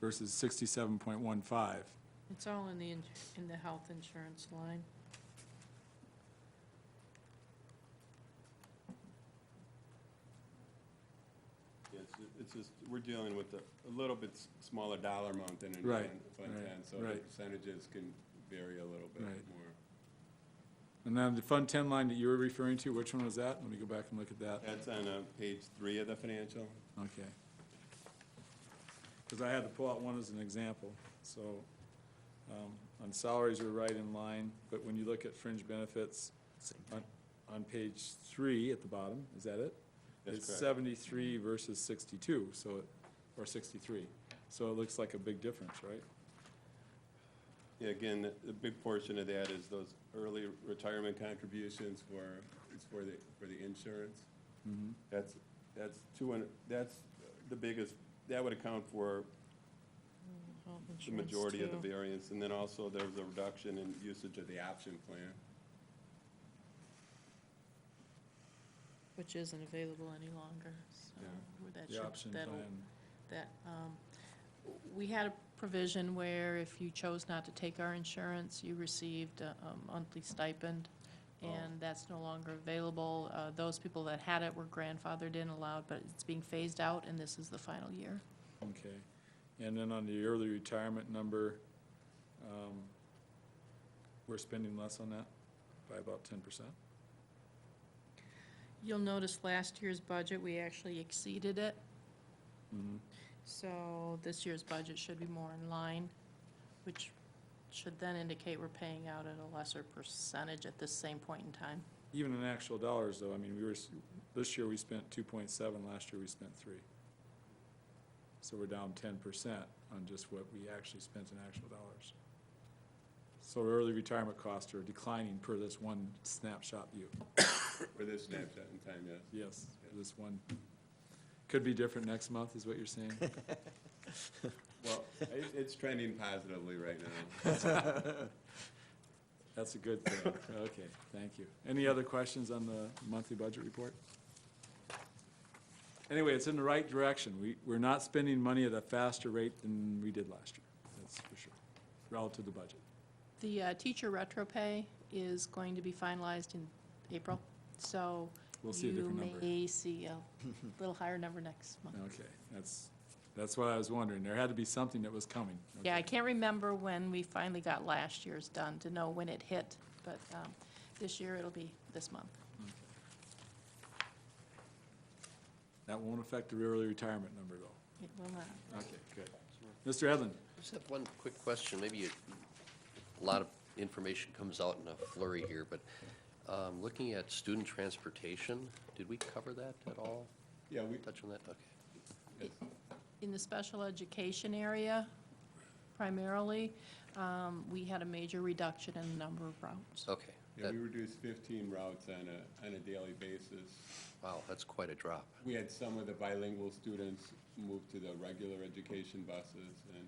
Versus 67.15. It's all in the health insurance line. It's just, we're dealing with a little bit smaller dollar amount than in Right, Fund right, 10, so the right. percentages can vary a little bit Right. more. And then the Fund 10 line that you were referring to, which one was that? Let me go back and look at that. That's on page 3 of the financial. Okay. Because I had to pull out one as an example, so, on salaries, we're right in line, but when you look at fringe benefits, Same thing. on page 3 at the bottom, is that it? That's It's correct. 73 versus 62, so, or 63. So it looks like a big difference, right? Yeah, again, the big portion of that is those early retirement contributions for the insurance. Mhm. That's 200, that's the biggest, that would account for Health the insurance, majority of the too. variance. And then also there was a reduction in usage of the option plan. Which isn't available any longer, so. Yeah. where that The should- option that'll- plan. That, we had a provision where if you chose not to take our insurance, you received a monthly stipend, and that's no longer available. Those people that had it were grandfathered in, allowed, but it's being phased out, and this is the final year. Okay. And then on the early retirement number, we're spending less on that by about 10%. You'll notice last year's budget, we actually exceeded it. Mm-hmm. So this year's budget should be more in line, which should then indicate we're paying out at a lesser percentage at this same point in time. Even in actual dollars, though, I mean, this year we spent 2.7, last year we spent 3. So we're down 10% on just what we actually spent in actual dollars. So early retirement costs are declining per this one snapshot view. For this snapshot in time, yes. Yes, this one. Could be different next month, is what you're saying? Well, it's trending positively right now. That's a good thing. Okay, thank you. Any other questions on the monthly budget report? Anyway, it's in the right direction. We're not spending money at a faster rate than we did last year, that's for sure, relative to budget. The teacher retro pay is going to be finalized in April, so We'll see a different number. you may see a little higher number next month. Okay, that's what I was wondering. There had to be something that was coming. Yeah, I Okay. can't remember when we finally got last year's done to know when it hit, but this year it'll be this month. That won't affect the early retirement number, though. It will not. Okay, good. Mr. Edlin? I just have one quick question. Maybe a lot of information comes out in a flurry here, but looking at student transportation, did we cover that at all? Yeah, we, Touch on that? Okay. In the special education area primarily, we had a major reduction in the number of routes. Okay. yeah, That- we reduced 15 routes on a daily basis. Wow, that's quite a drop. We had some of the bilingual students move to the regular education buses, and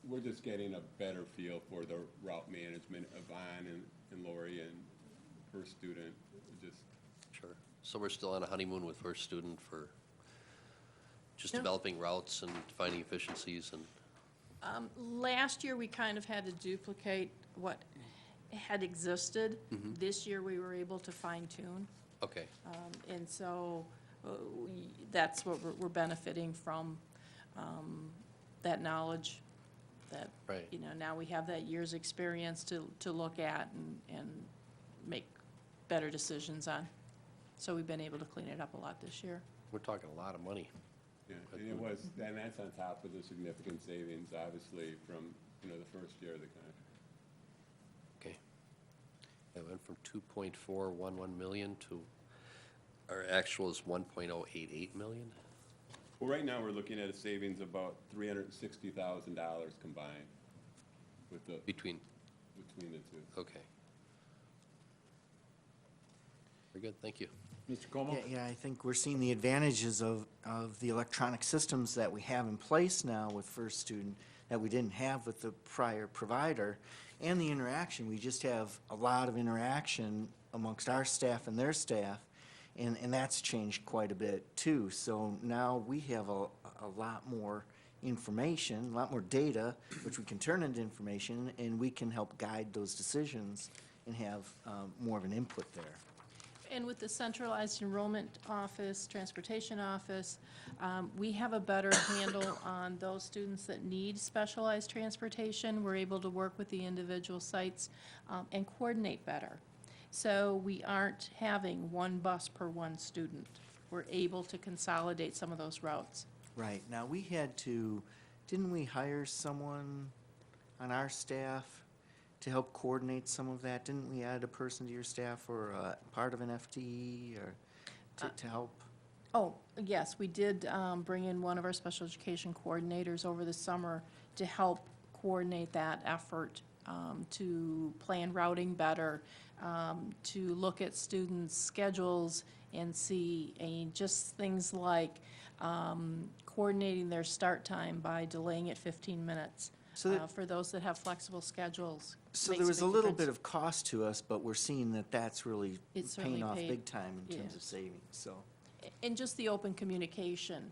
we're just getting a better feel for the route management of Yvonne and Lori and her student, just, Sure. So we're still on a honeymoon with first student for just Yeah. developing routes and finding efficiencies and, Last year, we kind of had to duplicate what had existed. This year, we were able to fine tune. okay. And so that's what we're benefiting from, that knowledge that, Right. you know, now we have that year's experience to look at and make better decisions on. So we've been able to clean it up a lot this year. We're talking a lot of money. yeah. And that's on top of the significant savings, obviously, from, the first year of the contract. Okay. It went from 2.411 million to, our actual is 1.088 million? Well, right now, we're looking at a savings of about $360,000 combined with Between, between the two. okay. Very good, thank you. Mr. Como? Yeah, I think we're seeing the advantages of the electronic systems that we have in place now with First Student that we didn't have with the prior provider, and the interaction. We just have a lot of interaction amongst our staff and their staff, and that's changed quite a bit too. So now we have a lot more information, a lot more data, which we can turn into information, and we can help guide those decisions and have more of an input there. And with the centralized enrollment office, transportation office, we have a better handle on those students that need specialized transportation. We're able to work with the individual sites and coordinate better. So we aren't having one bus per one student. We're able to consolidate some of those routes. Right, now we had to, didn't we hire someone on our staff to help coordinate some of that? Didn't we add a person to your staff or part of an FTE or to help? Oh, yes, we did bring in one of our special education coordinators over the summer to help coordinate that effort to plan routing better, to look at students' schedules and see, just things like coordinating their start time by delaying it 15 minutes. So that- For those that have flexible schedules. So makes there was a big little difference. bit of cost to us, but we're seeing that that's really It's paying certainly off paid. big time in terms of Yes. savings, so. And just the open communication,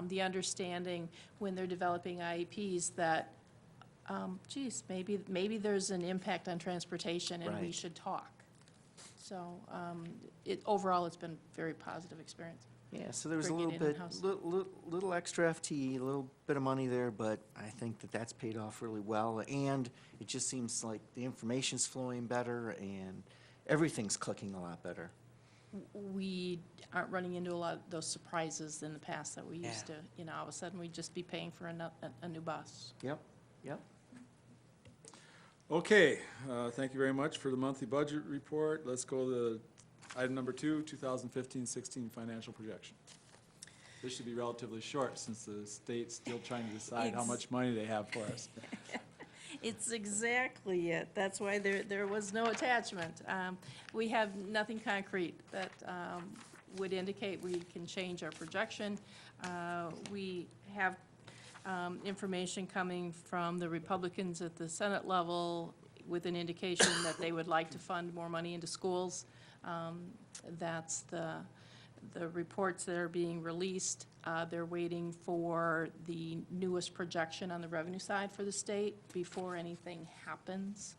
the understanding when they're developing IEPs that, geez, maybe there's an impact on transportation and we Right. should talk. So, overall, it's been a very positive experience. Yeah, so there was a Bring it little bit, in-house. little extra FTE, a little bit of money there, but I think that that's paid off really well. And it just seems like the information's flowing better and everything's clicking a lot better. We aren't running into a lot of those surprises in the past that we used Yeah. to, all of a sudden, we'd just be paying for a new bus. Yep, yep. Okay, thank you very much for the monthly budget report. Let's go to item number 2, 2015-16 financial projection. This should be relatively short since the state's still trying to decide how much money they have for us. It's exactly it. That's why there was no attachment. We have nothing concrete that would indicate we can change our projection. We have information coming from the Republicans at the Senate level with an indication that they would like to fund more money into schools. That's the reports that are being released. They're waiting for the newest projection on the revenue side for the state before anything happens.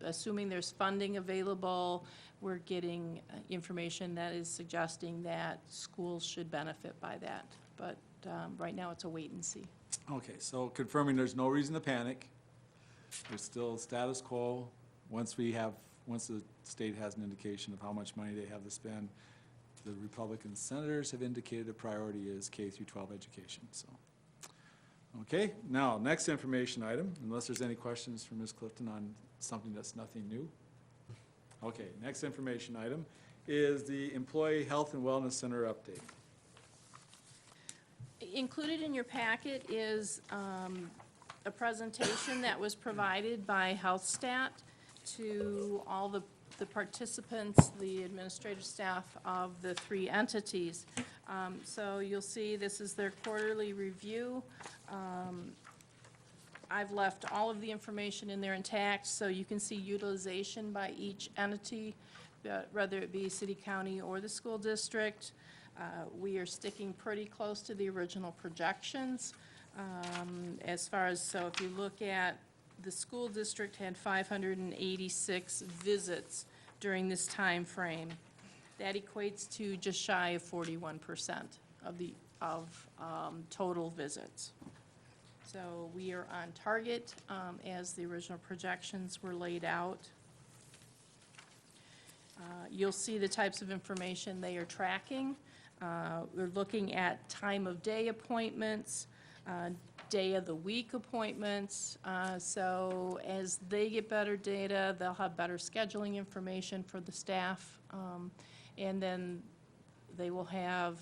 Assuming there's funding available, we're getting information that is suggesting that schools should benefit by that. But right now, it's a wait and see. Okay, so confirming there's no reason to panic. There's still status quo. Once the state has an indication of how much money they have to spend, the Republican senators have indicated a priority is K through 12 education, so. Okay, now, next information item, unless there's any questions from Ms. Clifton on something that's nothing new. Okay, next information item is the Employee Health and Wellness Center update. Included in your packet is a presentation that was provided by HealthStat to all the participants, the administrative staff of the 3 entities. So you'll see this is their quarterly review. I've left all of the information in there intact, so you can see utilization by each entity, whether it be city, county, or the school district. We are sticking pretty close to the original projections. As far as, so if you look at, the school district had 586 visits during this time frame. That equates to just shy of 41% of total visits. So we are on target as the original projections were laid out. You'll see the types of information they are tracking. We're looking at time of day appointments, day of the week appointments. So as they get better data, they'll have better scheduling information for the staff. And then they will have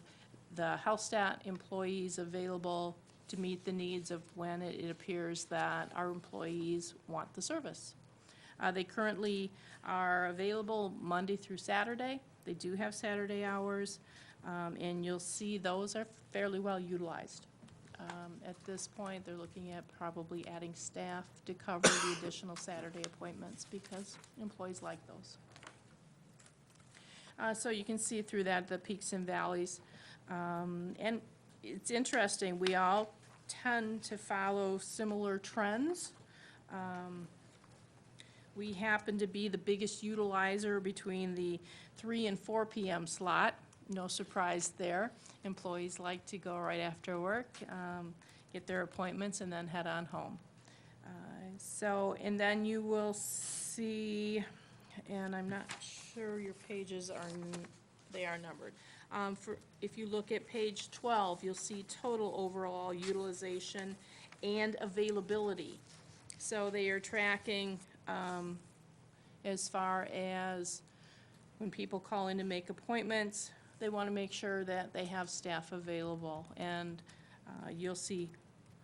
the HealthStat employees available to meet the needs of when it appears that our employees want the service. They currently are available Monday through Saturday. They do have Saturday hours, and you'll see those are fairly well utilized. At this point, they're looking at probably adding staff to cover the additional Saturday appointments because employees like those. So you can see through that the peaks and valleys. And it's interesting, we all tend to follow similar trends. We happen to be the biggest utilizer between the 3 and 4 p.m. slot. No surprise there. Employees like to go right after work, get their appointments, and then head on home. And then you will see, and I'm not sure your pages are, they are numbered. If you look at page 12, you'll see total overall utilization and availability. So they are tracking as far as when people call in to make appointments, they want to make sure that they have staff available. And you'll see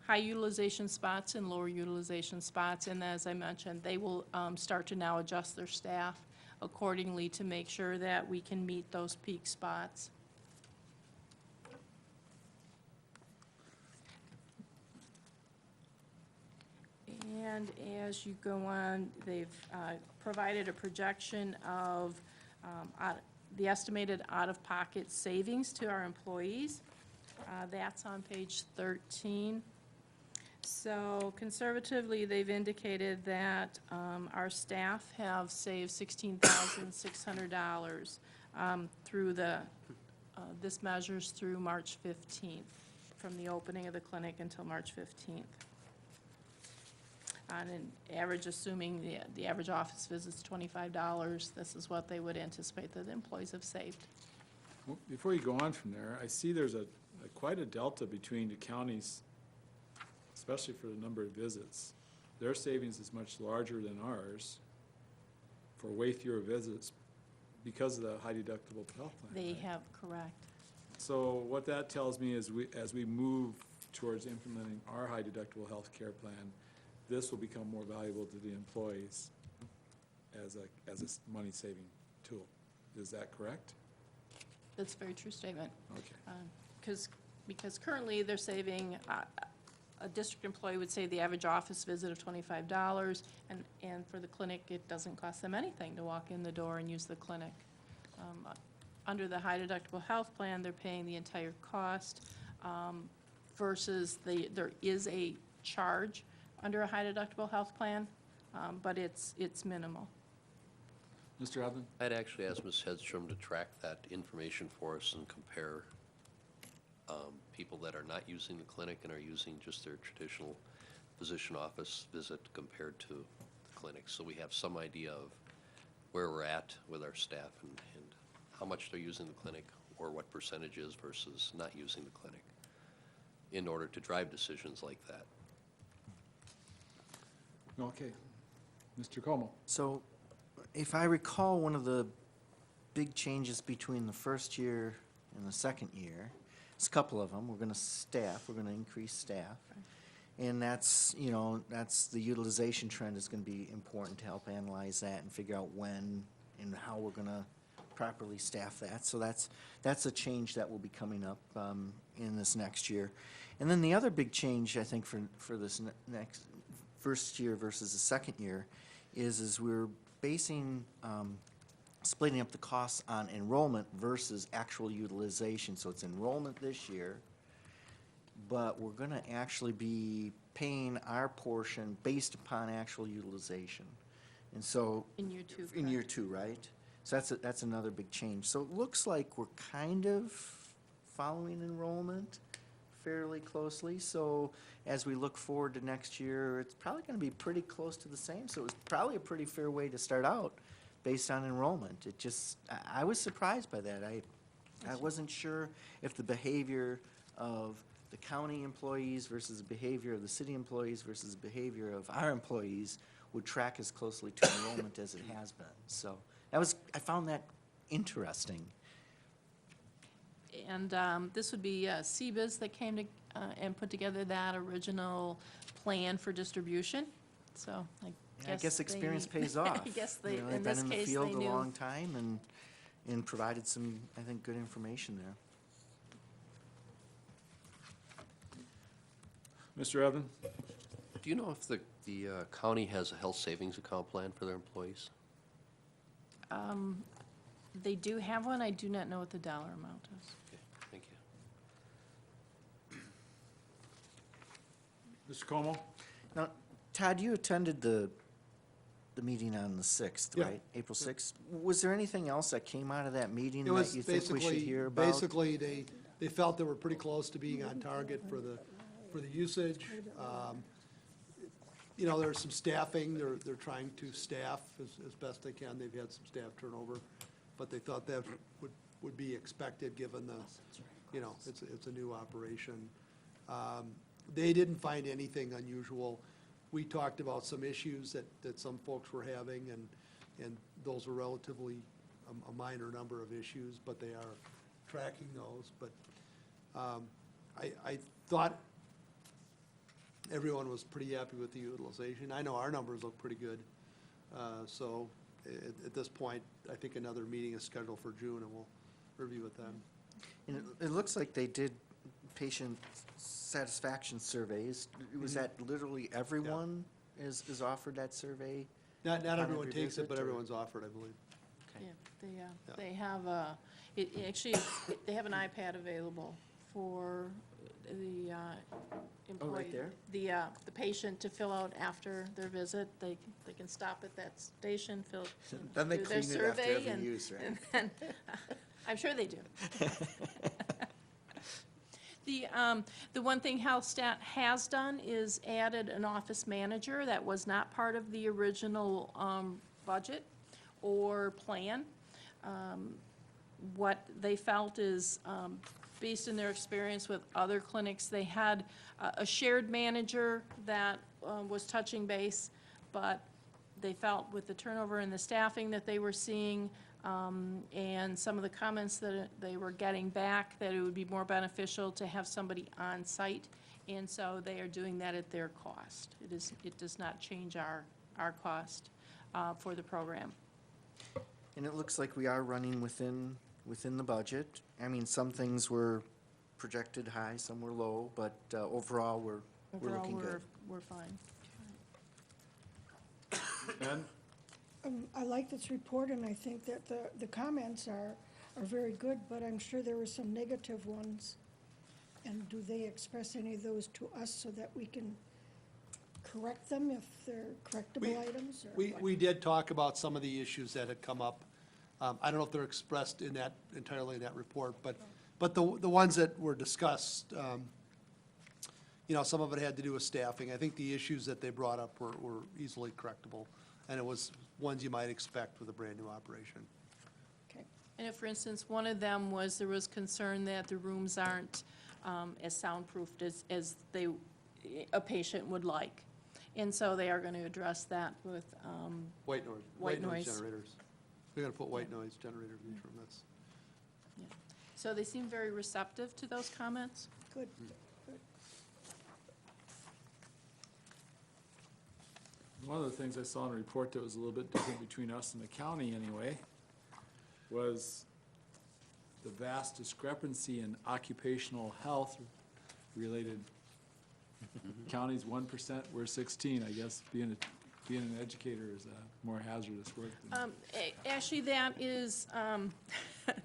high utilization spots and lower utilization spots. And as I mentioned, they will start to now adjust their staff accordingly to make sure that we can meet those peak spots. And as you go on, they've provided a projection of the estimated out-of-pocket savings to our employees. That's on page 13. So conservatively, they've indicated that our staff have saved $16,600 through this measures through March 15th, from the opening of the clinic until March 15th. On an average, assuming the average office visit's $25, this is what they would anticipate that the employees have saved. Well, before you go on from there, I see there's quite a delta between the counties, especially for the number of visits. Their savings is much larger than ours for way fewer visits because of the high deductible health plan. They right? have, correct. So what that tells me is as we move towards implementing our high deductible health care plan, this will become more valuable to the employees as a money-saving tool. Is that correct? That's a very true statement. Okay. Because currently, they're saving, a district employee would save the average office visit of $25, and for the clinic, it doesn't cost them anything to walk in the door and use the clinic. Under the high deductible health plan, they're paying the entire cost, versus there is a charge under a high deductible health plan, but it's minimal. Mr. Evans? I'd actually ask Ms. Hedstrom to track that information for us and compare people that are not using the clinic and are using just their traditional physician office visit compared to the clinic. So we have some idea of where we're at with our staff and how much they're using the clinic or what percentage is versus not using the clinic in order to drive decisions like that. Okay. Mr. Como? So, if I recall, one of the big changes between the first year and the second year, it's a couple of them, we're gonna increase staff. And that's, that's the utilization trend is gonna be important to help analyze that and figure out when and how we're gonna properly staff that. So that's a change that will be coming up in this next year. And then the other big change, I think, for this next first year versus the second year is we're basing, splitting up the costs on enrollment versus actual utilization. So it's enrollment this year, but we're gonna actually be paying our portion based upon actual utilization. And so. In year two, In year correct. 2, right? So that's another big change. So it looks like we're kind of following enrollment fairly closely. So as we look forward to next year, it's probably gonna be pretty close to the same. So it was probably a pretty fair way to start out based on enrollment. It just, I was surprised by that. I wasn't sure if the behavior of the county employees versus the behavior of the city employees versus the behavior of our employees would track as closely to enrollment as it has been. So I found that interesting. And this would be CBIZ that came to, and put together that original plan for distribution. So I guess experience pays off. I guess they, They've in this been in the case, field they a knew. long time and provided some, I think, good information there. Mr. Evans? Do you know if the county has a health savings account plan for their employees? They do have one. I do not know what the dollar amount is. Okay, thank you. Mr. Como? Now, Todd, you attended the meeting on the 6th, Yeah. right? April 6th. Was there anything else that came out of that meeting It that was you think we should basically, hear about? basically, they felt they were pretty close to being on target for the usage. There's some staffing, they're trying to staff as best they can. They've had some staff turnover, but they thought that would be expected, given it's a new operation. They didn't find anything unusual. We talked about some issues that some folks were having, and those were relatively a minor number of issues, but they are tracking those. But I thought everyone was pretty happy with the utilization. I know our numbers look pretty good. So at this point, I think another meeting is scheduled for June, and we'll review it then. And it looks like they did patient satisfaction surveys. Was that literally everyone is offered that survey? Not upon everyone every takes it, but visit, or- everyone's offered, I believe. Okay. Yeah, Yeah. they have a, actually, they have an iPad available for the employee. there? The patient to fill out after their visit. They can stop at that station, Then they do their clean it after survey, every and use, right? and then, I'm sure they do. The one thing HealthStat has done is added an office manager that was not part of the original budget or plan. What they felt is, based on their experience with other clinics, they had a shared manager that was touching base, but they felt with the turnover in the staffing that they were seeing, and some of the comments that they were getting back, that it would be more beneficial to have somebody on site, and so they are doing that at their cost. It does not change our cost for the program. And it looks like we are running within the budget. I mean, some things were projected high, some were low, but overall, we're looking good. Overall, we're fine. Ben? I like this report, and I think that the comments are very good, but I'm sure there were some negative ones. And do they express any of those to us so that we can correct them if they're correctable items? Or what? We did talk about some of the issues that had come up. I don't know if they're expressed entirely in that report, but the ones that were discussed, some of it had to do with staffing. I think the issues that they brought up were easily correctable, and it was ones you might expect with a brand-new operation. Okay. And if, for instance, one of them was, there was concern that the rooms aren't as soundproofed as a patient would like. And so they are going to address that with, White noise. White noise. Generators. We're gonna put white noise generators in each room, that's. yeah. So they seem very receptive to those comments. Good, good. One of the things I saw in a report that was a little bit different between us and the county anyway, was the vast discrepancy in occupational health related. County's 1%, we're 16, I guess, being an educator is a more hazardous work than. Actually, that is,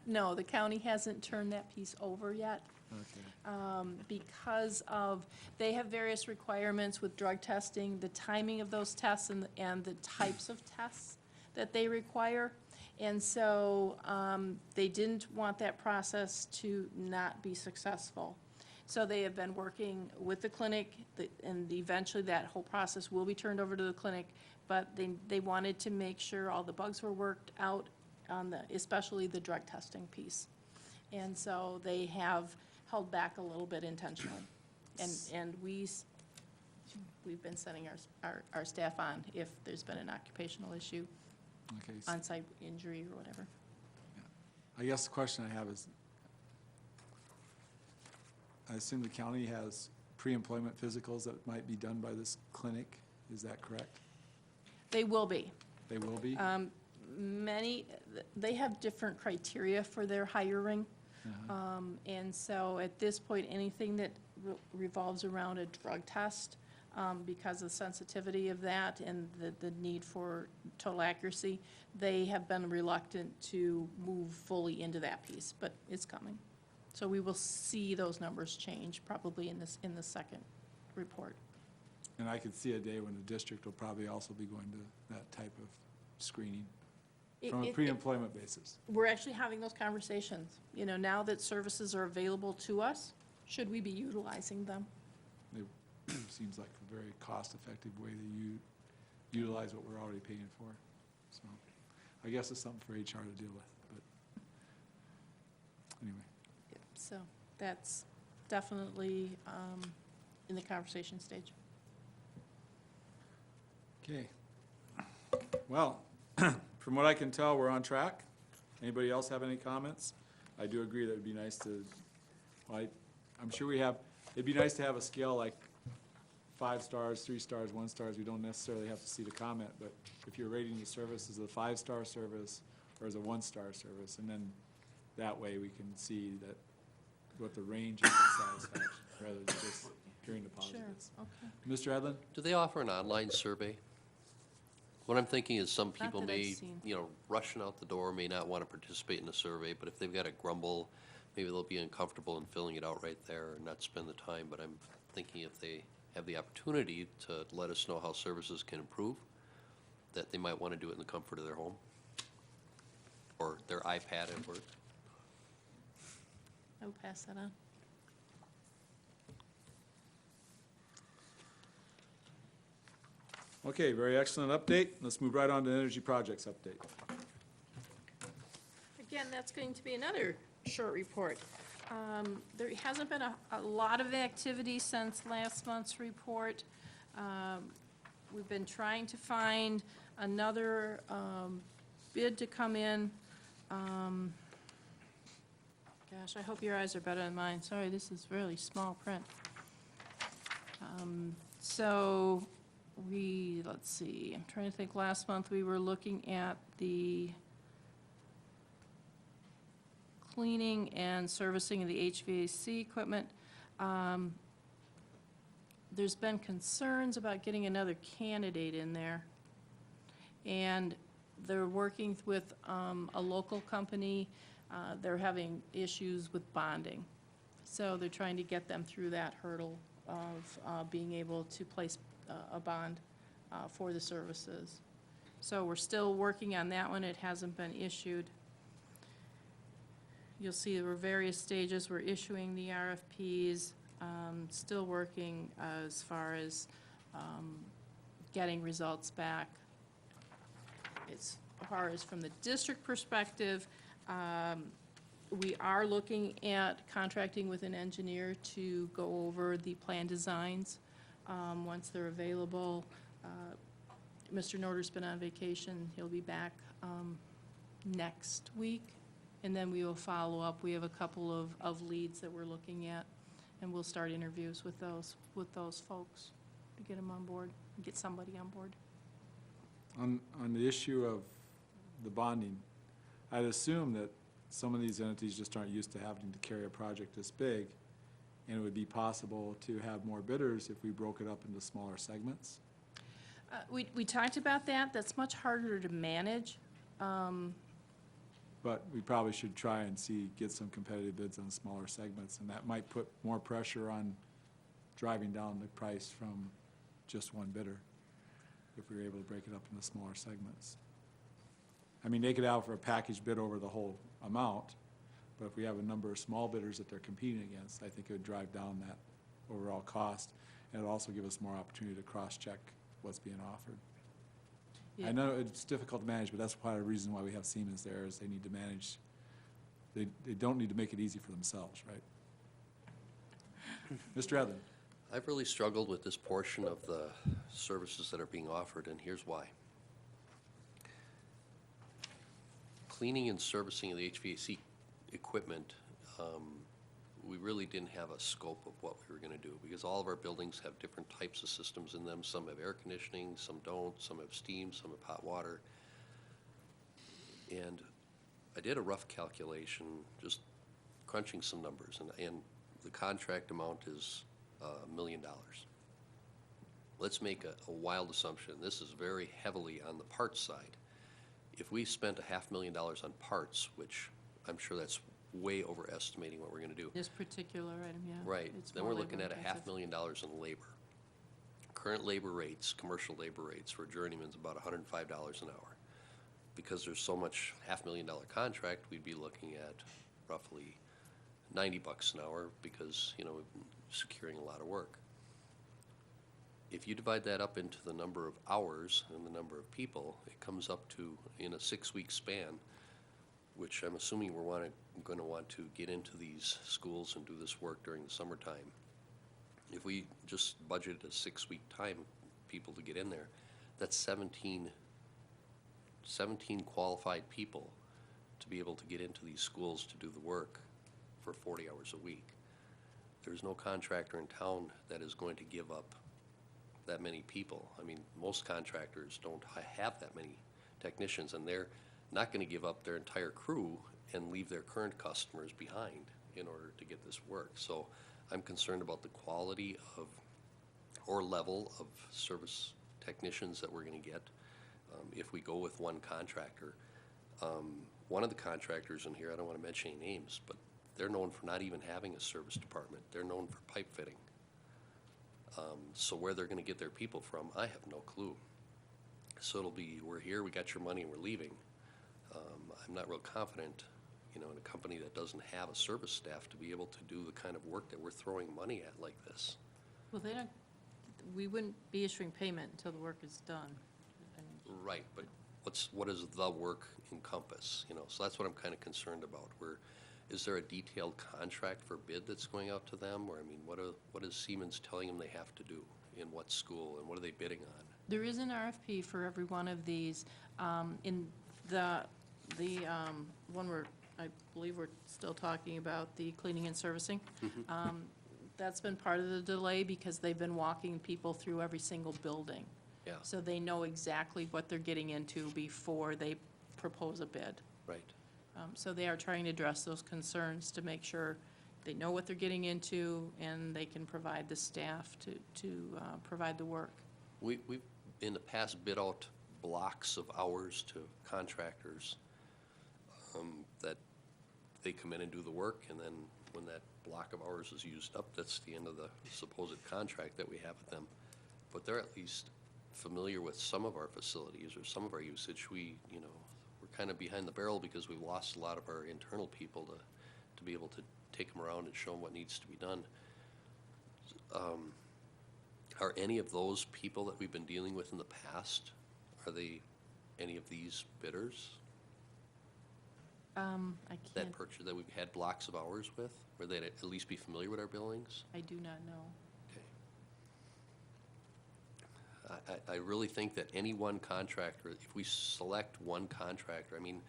no, the county hasn't turned that piece over yet. Okay. Because of, they have various requirements with drug testing, the timing of those tests and the types of tests that they require. And so they didn't want that process to not be successful. So they have been working with the clinic, and eventually that whole process will be turned over to the clinic, but they wanted to make sure all the bugs were worked out on especially the drug testing piece. And so they have held back a little bit intentionally. And we've been sending our staff on if there's been an occupational issue, Okay. on-site injury or whatever. I guess the question I have is, I assume the county has pre-employment physicals that might be done by this clinic, is that correct? They will be. They will be? They have different criteria for their hiring. And so at this point, anything that revolves around a drug test, because of the sensitivity of that and the need for total accuracy, they have been reluctant to move fully into that piece, but it's coming. So we will see those numbers change probably in the second report. And I could see a day when the district will probably also be going to that type of screening from a pre-employment basis. We're actually having those conversations. Now that services are available to us, should we be utilizing them? It seems like a very cost-effective way to utilize what we're already paying for. So I guess it's something for HR to deal with, but anyway. So that's definitely in the conversation stage. Okay. Well, from what I can tell, we're on track. Anybody else have any comments? I do agree that it'd be nice to, I'm sure it'd be nice to have a scale like 5 stars, 3 stars, 1 stars, we don't necessarily have to see the comment, but if you're rating the service as a 5-star service or as a 1-star service, and then that way we can see that, what the range is of satisfaction, rather than just hearing the Sure, positives. okay. Mr. Edlin? Do they offer an online survey? What I'm thinking is some people that I've may, seen. rushing out the door, may not want to participate in the survey, but if they've got a grumble, maybe they'll be uncomfortable in filling it out right there and not spend the time. But I'm thinking if they have the opportunity to let us know how services can improve, that they might want to do it in the comfort of their home or their iPad at work. I will pass that on. Okay, very excellent update. Let's move right on to energy projects update. Again, that's going to be another short report. There hasn't been a lot of activity since last month's report. We've been trying to find another bid to come in. Gosh, I hope your eyes are better than mine. Sorry, this is really small print. So let's see, I'm trying to think, last month we were looking at the cleaning and servicing of the HVAC equipment. There's been concerns about getting another candidate in there. And they're working with a local company. They're having issues with bonding. So they're trying to get them through that hurdle of being able to place a bond for the services. So we're still working on that one. It hasn't been issued. You'll see there were various stages. We're issuing the RFPs, still working as far as getting results back. As far as from the district perspective, we are looking at contracting with an engineer to go over the plan designs once they're available. Mr. Norder's been on vacation. He'll be back next week, and then we will follow up. We have a couple of leads that we're looking at, and we'll start interviews with those folks to get them on board, get somebody on board. On the issue of the bonding, I'd assume that some of these entities just aren't used to having to carry a project this big, and it would be possible to have more bidders if we broke it up into smaller segments. We talked about that. That's much harder to manage. But we probably should try and get some competitive bids on smaller segments, and that might put more pressure on driving down the price from just one bidder, if we were able to break it up into smaller segments. I mean, they could offer a package bid over the whole amount, but if we have a number of small bidders that they're competing against, I think it would drive down that overall cost, and it'd also give us more opportunity to cross-check what's being offered. Yeah. I know it's difficult to manage, but that's part of the reason why we have Siemens there, is they need to manage, they don't need to make it easy for themselves, right? Mr. Edlin? I've really struggled with this portion of the services that are being offered, and here's why. Cleaning and servicing of the HVAC equipment, we really didn't have a scope of what we were going to do, because all of our buildings have different types of systems in them. Some have air conditioning, some don't, some have steam, some have hot water. And I did a rough calculation, just crunching some numbers, and the contract amount is $1 million. Let's make a wild assumption. This is very heavily on the parts side. If we spent $500,000 on parts, which I'm sure that's way overestimating what we're going to do. This particular item, yeah. Right, It's then more we're looking at labor-intensive. $500,000 in labor. Current labor rates, commercial labor rates for journeyman's about $105 an hour. Because there's so much $500,000 contract, we'd be looking at roughly $90 an hour, because, we've been securing a lot of work. If you divide that up into the number of hours and the number of people, it comes up to, in a 6-week span, which I'm assuming we're going to want to get into these schools and do this work during the summertime. If we just budgeted a 6-week time, people to get in there, that's 17 qualified people to be able to get into these schools to do the work for 40 hours a week. There's no contractor in town that is going to give up that many people. I mean, most contractors don't have that many technicians, and they're not gonna give up their entire crew and leave their current customers behind in order to get this work. So I'm concerned about the quality of, or level of service technicians that we're gonna get if we go with one contractor. One of the contractors in here, I don't wanna mention any names, but they're known for not even having a service department. They're known for pipe fitting. So where they're gonna get their people from, I have no clue. So it'll be, we're here, we got your money, and we're leaving. I'm not real confident, you know, in a company that doesn't have a service staff to be able to do the kind of work that we're throwing money at like this. Well, they don't, we wouldn't be issuing payment until the work is done. Right, but what does the work encompass, you know? So that's what I'm kind of concerned about. Is there a detailed contract for bid that's going out to them? Or, I mean, what is Siemens telling them they have to do? In what school, and what are they bidding on? There is an RFP for every one of these. In the one I believe we're still talking about, the cleaning and servicing. That's been part of the delay because they've been walking people through every single building. Yeah, So they know exactly what they're getting into before they propose a bid. right. So they are trying to address those concerns to make sure they know what they're getting into and they can provide the staff to provide the work. We've in the past bid out blocks of hours to contractors that they come in and do the work, and then when that block of hours is used up, that's the end of the supposed contract that we have with them. But they're at least familiar with some of our facilities or some of our usage. We're kind of behind the barrel because we've lost a lot of our internal people to be able to take them around and show them what needs to be done. Are any of those people that we've been dealing with in the past, are they any of these bidders I can't, that we've had blocks of hours with? Where they'd at least be familiar with our billings? I do not know. Okay. I really think that any one contractor, if we select one contractor, I mean,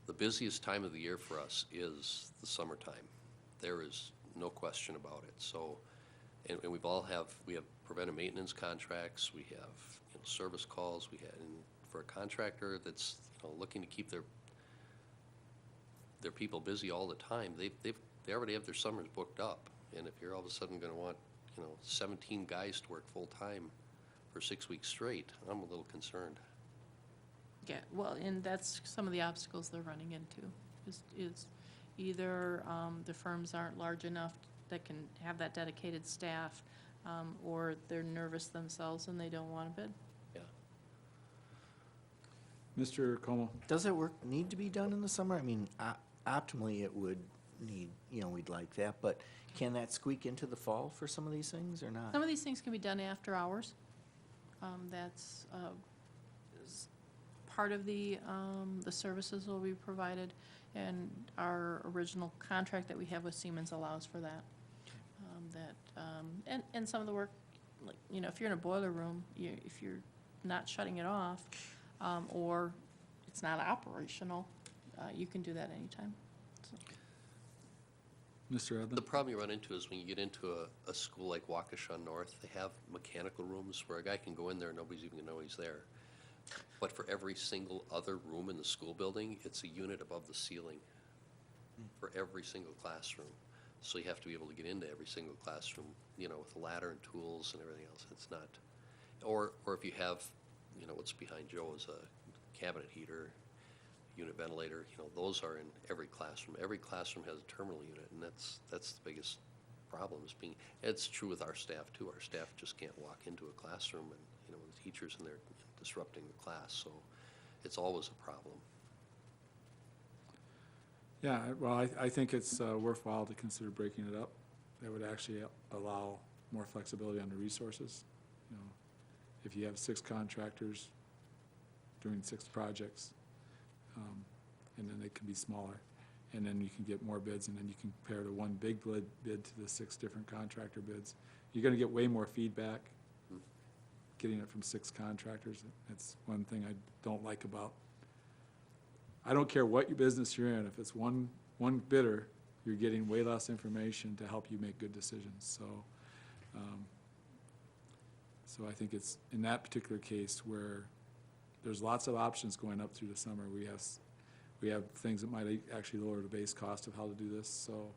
the busiest time of the year for us is the summertime. There is no question about it. So, and we have preventive maintenance contracts, we have, you know, service calls, and for a contractor that's, you know, looking to keep their people busy all the time, they already have their summers booked up. And if you're all of a sudden gonna want, you know, 17 guys to work full-time for 6 weeks straight, I'm a little concerned. Yeah, well, and that's some of the obstacles they're running into, is either the firms aren't large enough that can have that dedicated staff, or they're nervous themselves and they don't want to bid. Yeah. Mr. Como? Does that work need to be done in the summer? I mean, optimally, it would need, you know, we'd like that, but can that squeak into the fall for some of these things or not? Some of these things can be done after hours. That's is part of the services will be provided, and our original contract that we have with Siemens allows for that. And some of the work, like, you know, if you're in a boiler room, if you're not shutting it off, or it's not operational, you can do that anytime. So. Mr. Edlin? The problem you run into is when you get into a school like Waukesha North, they have mechanical rooms where a guy can go in there and nobody's even gonna know he's there. But for every single other room in the school building, it's a unit above the ceiling for every single classroom. So you have to be able to get into every single classroom, you know, with a ladder and tools and everything else. It's not, or if you have, you know, what's behind Joe is a cabinet heater, unit ventilator, you know, those are in every classroom. Every classroom has a terminal unit, and that's the biggest problem is being, it's true with our staff too. Our staff just can't walk into a classroom and, you know, the teacher's in there disrupting the class, so it's always a problem. Yeah, well, I think it's worthwhile to consider breaking it up. That would actually allow more flexibility on the resources. You know, if you have 6 contractors doing 6 projects, and then they can be smaller, and then you can get more bids, and then you can compare to one big bid to the 6 different contractor bids. You're gonna get way more feedback getting it from 6 contractors. That's one thing I don't like about, I don't care what your business you're in, if it's one bidder, you're getting way less information to help you make good decisions, so So I think it's in that particular case where there's lots of options going up through the summer. We have things that might actually lower the base cost of how to do this, so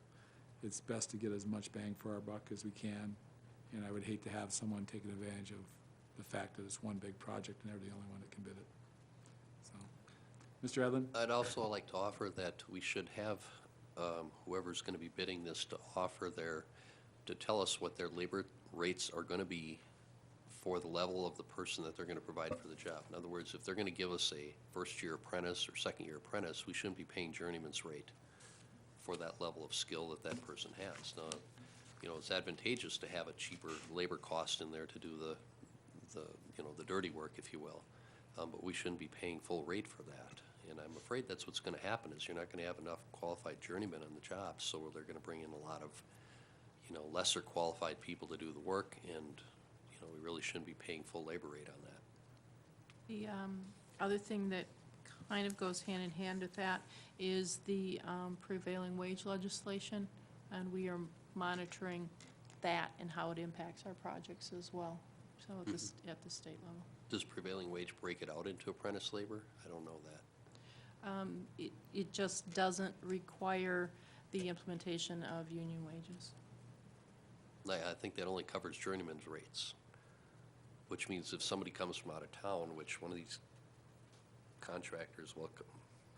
it's best to get as much bang for our buck as we can. And I would hate to have someone taking advantage of the fact that it's one big project and they're the only one that can bid it. So, Mr. Edlin? I'd also like to offer that we should have whoever's going to be bidding this to tell us what their labor rates are going to be for the level of the person that they're going to provide for the job. In other words, if they're going to give us a first-year apprentice or second-year apprentice, we shouldn't be paying journeyman's rate for that level of skill that that person has. Now, you know, it's advantageous to have a cheaper labor cost in there to do the dirty work, if you will. But we shouldn't be paying full rate for that. And I'm afraid that's what's going to happen, is you're not going to have enough qualified journeymen on the job, so they're going to bring in a lot of, lesser qualified people to do the work, and, we really shouldn't be paying full labor rate on that. The other thing that kind of goes hand in hand with that is the prevailing wage legislation, and we are monitoring that and how it impacts our projects as well, so at the state level. Does prevailing wage break it out into apprentice labor? I don't know that. It just doesn't require the implementation of union wages. I think that only covers journeyman's rates, which means if somebody comes from out of town, which one of these contractors, I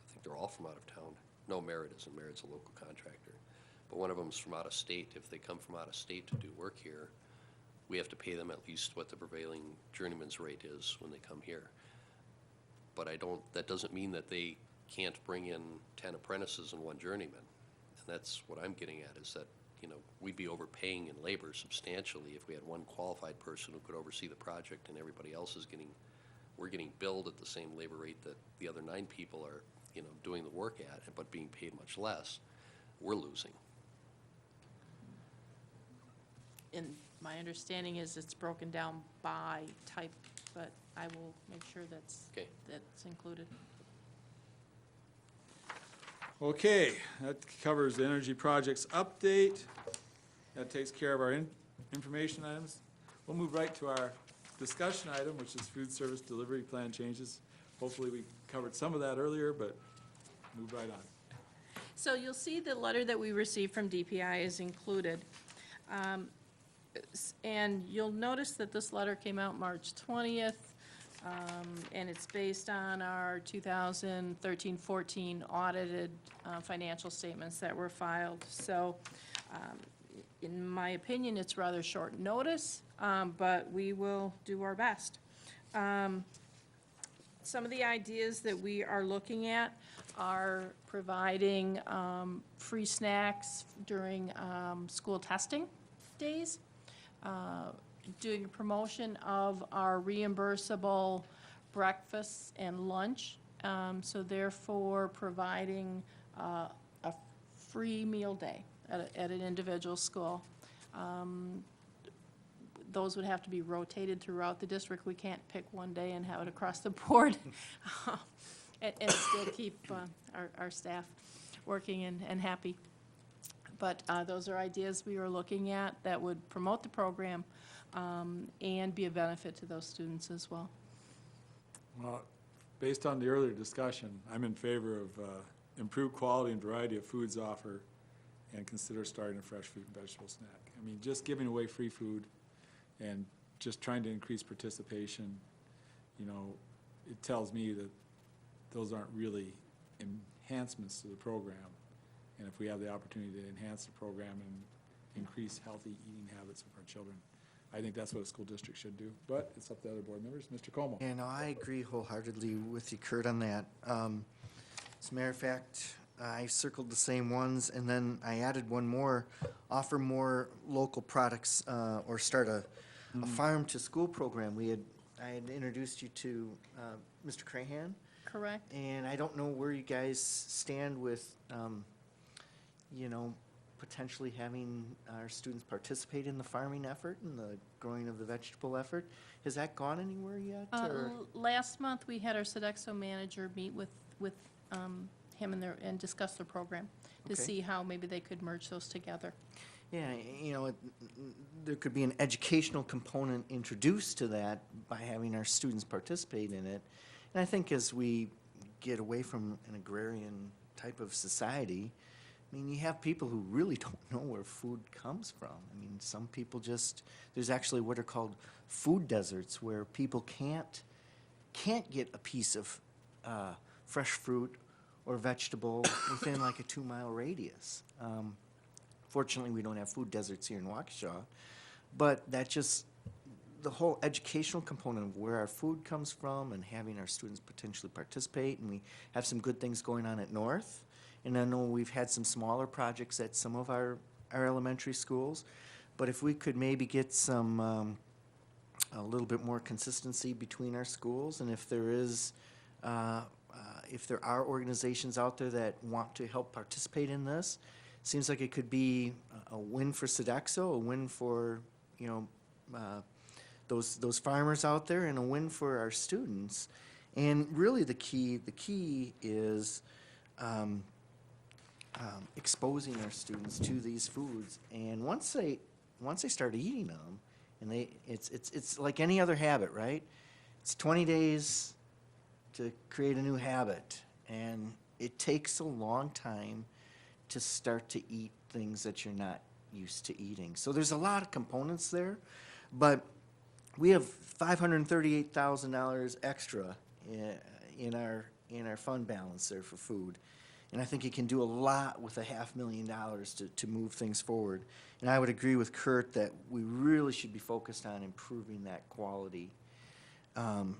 think they're all from out of town. No, Merit isn't. Merit's a local contractor. But one of them's from out of state. If they come from out of state to do work here, we have to pay them at least what the prevailing journeyman's rate is when they come here. But that doesn't mean that they can't bring in 10 apprentices and 1 journeyman. And that's what I'm getting at, is that, we'd be overpaying in labor substantially if we had 1 qualified person who could oversee the project, and everybody else we're getting billed at the same labor rate that the other 9 people are, doing the work at, but being paid much less. We're losing. And my understanding is it's broken down by type, but I will make sure that's included. Okay, that covers the energy projects update. That takes care of our information items. We'll move right to our discussion item, which is food service delivery plan changes. Hopefully we covered some of that earlier, but move right on. So you'll see the letter that we received from DPI is included. And you'll notice that this letter came out March 20th, and it's based on our 2013-14 audited financial statements that were filed. So in my opinion, it's rather short notice, but we will do our best. Some of the ideas that we are looking at are providing free snacks during school testing days, doing a promotion of our reimbursable breakfast and lunch, so therefore providing a free meal day at an individual school. Those would have to be rotated throughout the district. We can't pick one day and have it across the board and still keep our staff working and happy. But those are ideas we are looking at that would promote the program and be a benefit to those students as well. Well, based on the earlier discussion, I'm in favor of improved quality and variety of foods offered, and consider starting a fresh fruit and vegetable snack. I mean, just giving away free food and just trying to increase participation, it tells me that those aren't really enhancements to the program. And if we have the opportunity to enhance the program and increase healthy eating habits of our children, I think that's what a school district should do. But it's up to other board members. Mr. Como. Yeah, no, I agree wholeheartedly with you, Kurt, on that. As a matter of fact, I circled the same ones, and then I added one more: offer more local products, or start a farm-to-school program. I had introduced you to Mr. Crahan. Correct? And I don't know where you guys stand with, potentially having our students participate in the farming effort and the growing of the vegetable effort. Has that gone anywhere yet? Or? Last month, we had our Sodexo manager meet with him and discuss their program to Okay. see how maybe they could merge those together. Yeah, you know, there could be an educational component introduced to that by having our students participate in it. And I think as we get away from an agrarian type of society, I mean, you have people who really don't know where food comes from. I mean, some people just, there's actually what are called food deserts where people can't get a piece of fresh fruit or vegetable within like a 2-mile radius. Fortunately, we don't have food deserts here in Waukesha, but that just, the whole educational component of where our food comes from and having our students potentially participate, and we have some good things going on at North. And I know we've had some smaller projects at some of our elementary schools, but if we could maybe get some, a little bit more consistency between our schools, and if there is, if there are organizations out there that want to help participate in this, seems like it could be a win for Sodexo, a win for, you know, those farmers out there, and a win for our students. And really the key is exposing our students to these foods. And once they start eating them, and it's like any other habit, right? It's 20 days to create a new habit, and it takes a long time to start to eat things that you're not used to eating. So there's a lot of components there, but we have $538,000 extra in our fund balance there for food. And I think you can do a lot with $500,000 to move things forward. And I would agree with Kurt that we really should be focused on improving that quality and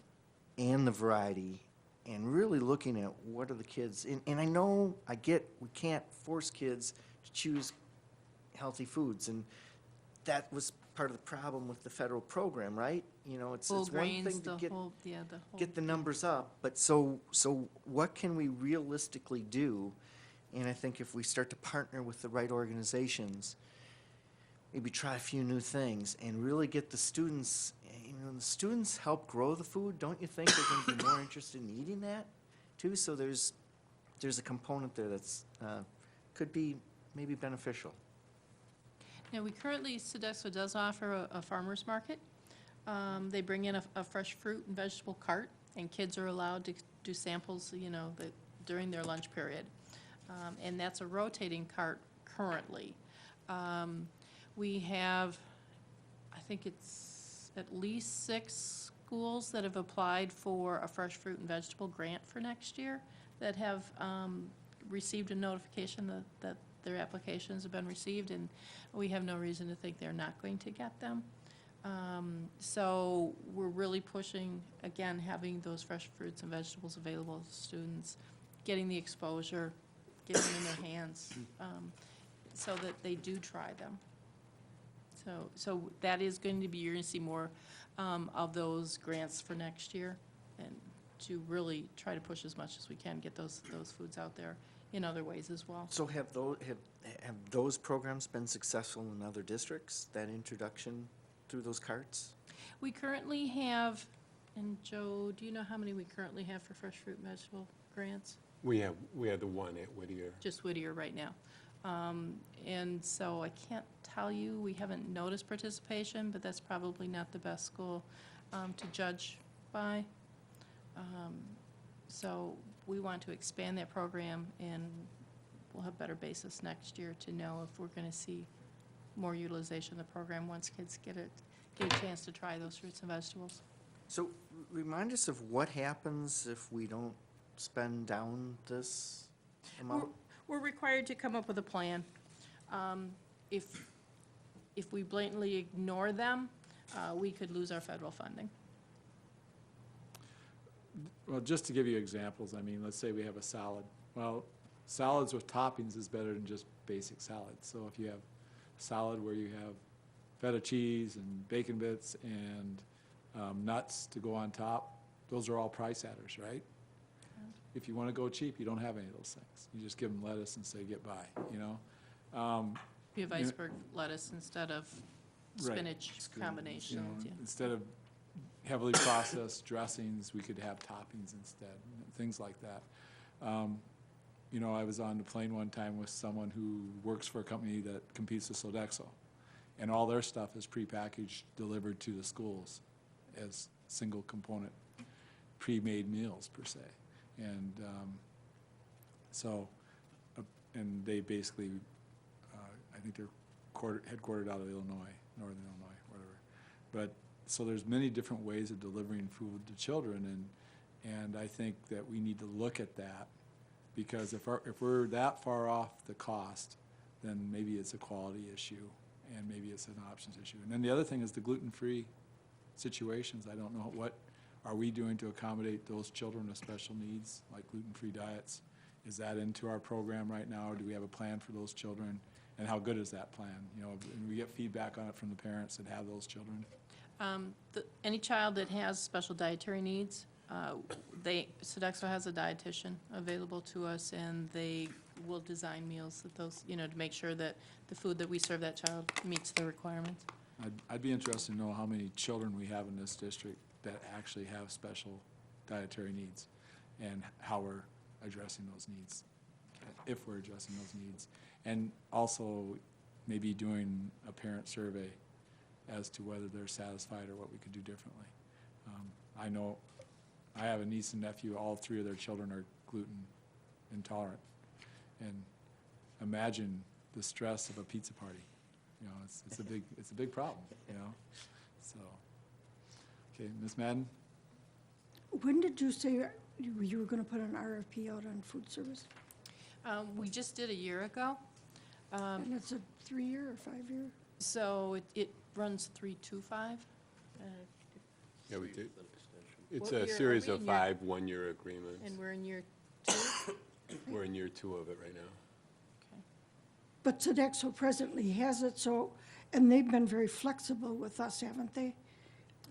the variety, and really looking at what are the kids, and I know, I get, we can't force kids to choose healthy foods, and that was part of the problem with the federal program, right? You know, it's Whole one grains, thing to the get, whole, yeah, the whole. get the numbers up, but so what can we realistically do? And I think if we start to partner with the right organizations, maybe try a few new things and really get the students, you know, the students help grow the food. Don't you think they're going to be more interested in eating that too? So there's a component there that's could be maybe beneficial. Now, we currently, Sodexo does offer a farmer's market. They bring in a fresh fruit and vegetable cart, and kids are allowed to do samples, you know, during their lunch period. And that's a rotating cart currently. We have, I think it's at least 6 schools that have applied for a fresh fruit and vegetable grant for next year that have received a notification that their applications have been received, and we have no reason to think they're not going to get them. So we're really pushing, again, having those fresh fruits and vegetables available to students, getting the exposure, getting them in their hands, so that they do try them. So that is going to be, you're going to see more of those grants for next year, and to really try to push as much as we can, get those foods out there in other ways as well. So have those programs been successful in other districts, that introduction through those carts? We currently have, and Joe, do you know how many we currently have for fresh fruit and vegetable grants? We have the one at Whittier. Just Whittier right now. And so I can't tell you, we haven't noticed participation, but that's probably not the best school to judge by. So we want to expand that program, and we'll have better basis next year to know if we're going to see more utilization of the program once kids get a chance to try those fruits and vegetables. So Remind us of what happens if we don't spend down this amount? We're required to come up with a plan. If we blatantly ignore them, we could lose our federal funding. Well, just to give you examples, I mean, let's say we have a salad. Well, salads with toppings is better than just basic salad. So if you have salad where you have feta cheese and bacon bits and nuts to go on top, those are all price adders, right? If you want to go cheap, you don't have any of those things. You just give them lettuce and say, get by, you know? You have iceberg lettuce instead of Right. spinach You combinations, know, yeah. instead of heavily processed dressings, we could have toppings instead, things like that. you know, I was on the plane one time with someone who works for a company that competes with Sodexo, and all their stuff is prepackaged, delivered to the schools as single component, pre-made meals per se. And and they basically, I think they're headquartered out of Illinois, northern Illinois, whatever. But, so there's many different ways of delivering food to children, and I think that we need to look at that, because if we're that far off the cost, then maybe it's a quality issue, and maybe it's an options issue. And then the other thing is the gluten-free situations. I don't know, what are we doing to accommodate those children with special needs, like gluten-free diets? Is that into our program right now, or do we have a plan for those children? And how good is that plan? You know, and we get feedback on it from the parents that have those children. Any child that has special dietary needs, Sodexo has a dietitian available to us, and they will design meals that those, you know, to make sure that the food that we serve that child meets the requirements. I'd be interested to know how many children we have in this district that actually have special dietary needs, and how we're addressing those needs, if we're addressing those needs. And also maybe doing a parent survey as to whether they're satisfied or what we could do differently. I know I have a niece and nephew, all three of their children are gluten intolerant. And imagine the stress of a pizza party. You know, it's a big problem, you know? So, okay, Ms. Madden? When did you say you were gonna put an RFP out on food service? We just did a year ago, And it's a 3-year or 5-year? so it runs 3-5. Yeah, we did. It's What year a are series we of in? 5 one-year agreements. And we're in year 2? We're in year 2 of it right now. Okay. But Sodexo presently has it, so, and they've been very flexible with us, haven't they?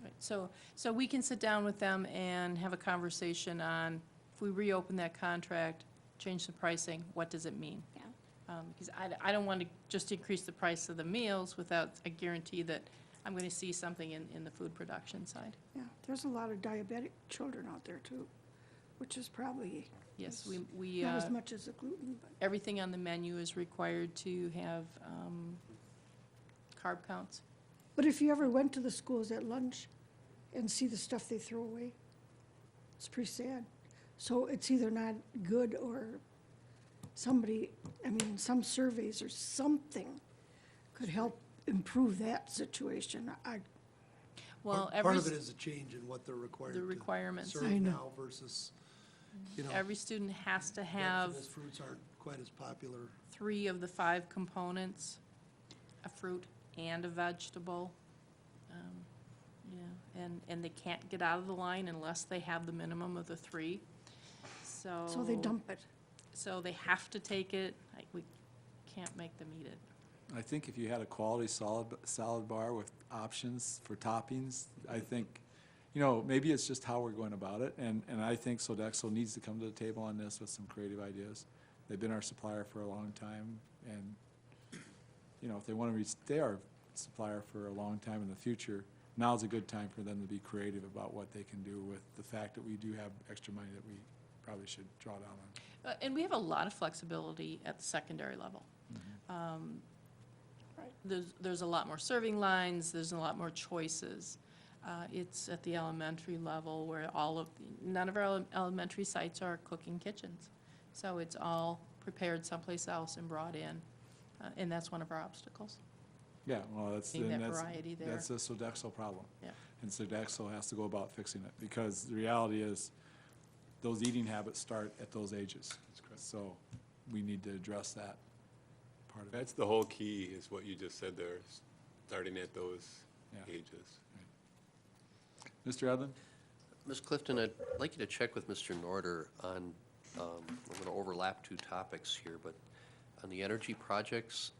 Right, so we can sit down with them and have a conversation on, if we reopen that contract, change the pricing, what does it mean? Yeah. Because I don't want to just increase the price of the meals without a guarantee that I'm going to see something in the food production side. Yeah, there's a lot of diabetic children out there too, which is probably Yes, we not as much as the gluten, but. everything on the menu is required to have carb counts. But if you ever went to the schools at lunch and see the stuff they throw away, it's pretty sad. So it's either not good or somebody, I mean, some surveys or something could help improve that situation. Well, Part of it is a change in what they're required the to requirements. serve I know. now versus, you know, Every student has to have vegetables, fruits aren't quite as popular. 3 of the 5 components, a fruit and a vegetable. Yeah, and they can't get out of the line unless they have the minimum of the 3. So they dump it. So they have to take it. We can't make them eat it. I think if you had a quality salad bar with options for toppings, I think, you know, maybe it's just how we're going about it, and I think Sodexo needs to come to the table on this with some creative ideas. They've been our supplier for a long time, and, you know, if they want to stay our supplier for a long time in the future, now's a good time for them to be creative about what they can do with the fact that we do have extra money that we probably should draw down on. And we have a lot of flexibility at the secondary level. There's a lot more serving lines, there's a lot more choices. It's at the elementary level where none of our elementary sites are cooking kitchens. So it's all prepared someplace else and brought in, and that's one of our obstacles. Yeah, well, that's Seeing that variety there. that's a Sodexo problem. Yeah. And Sodexo has to go about fixing it, because the reality is, those eating habits start at those ages. That's correct. So we need to address that part of it. That's the whole key, is what you just said there, starting at those Yeah. ages. Mr. Edlin? Ms. Clifton, I'd like you to check with Mr. Norder on, we're going to overlap 2 topics here, but on the energy projects,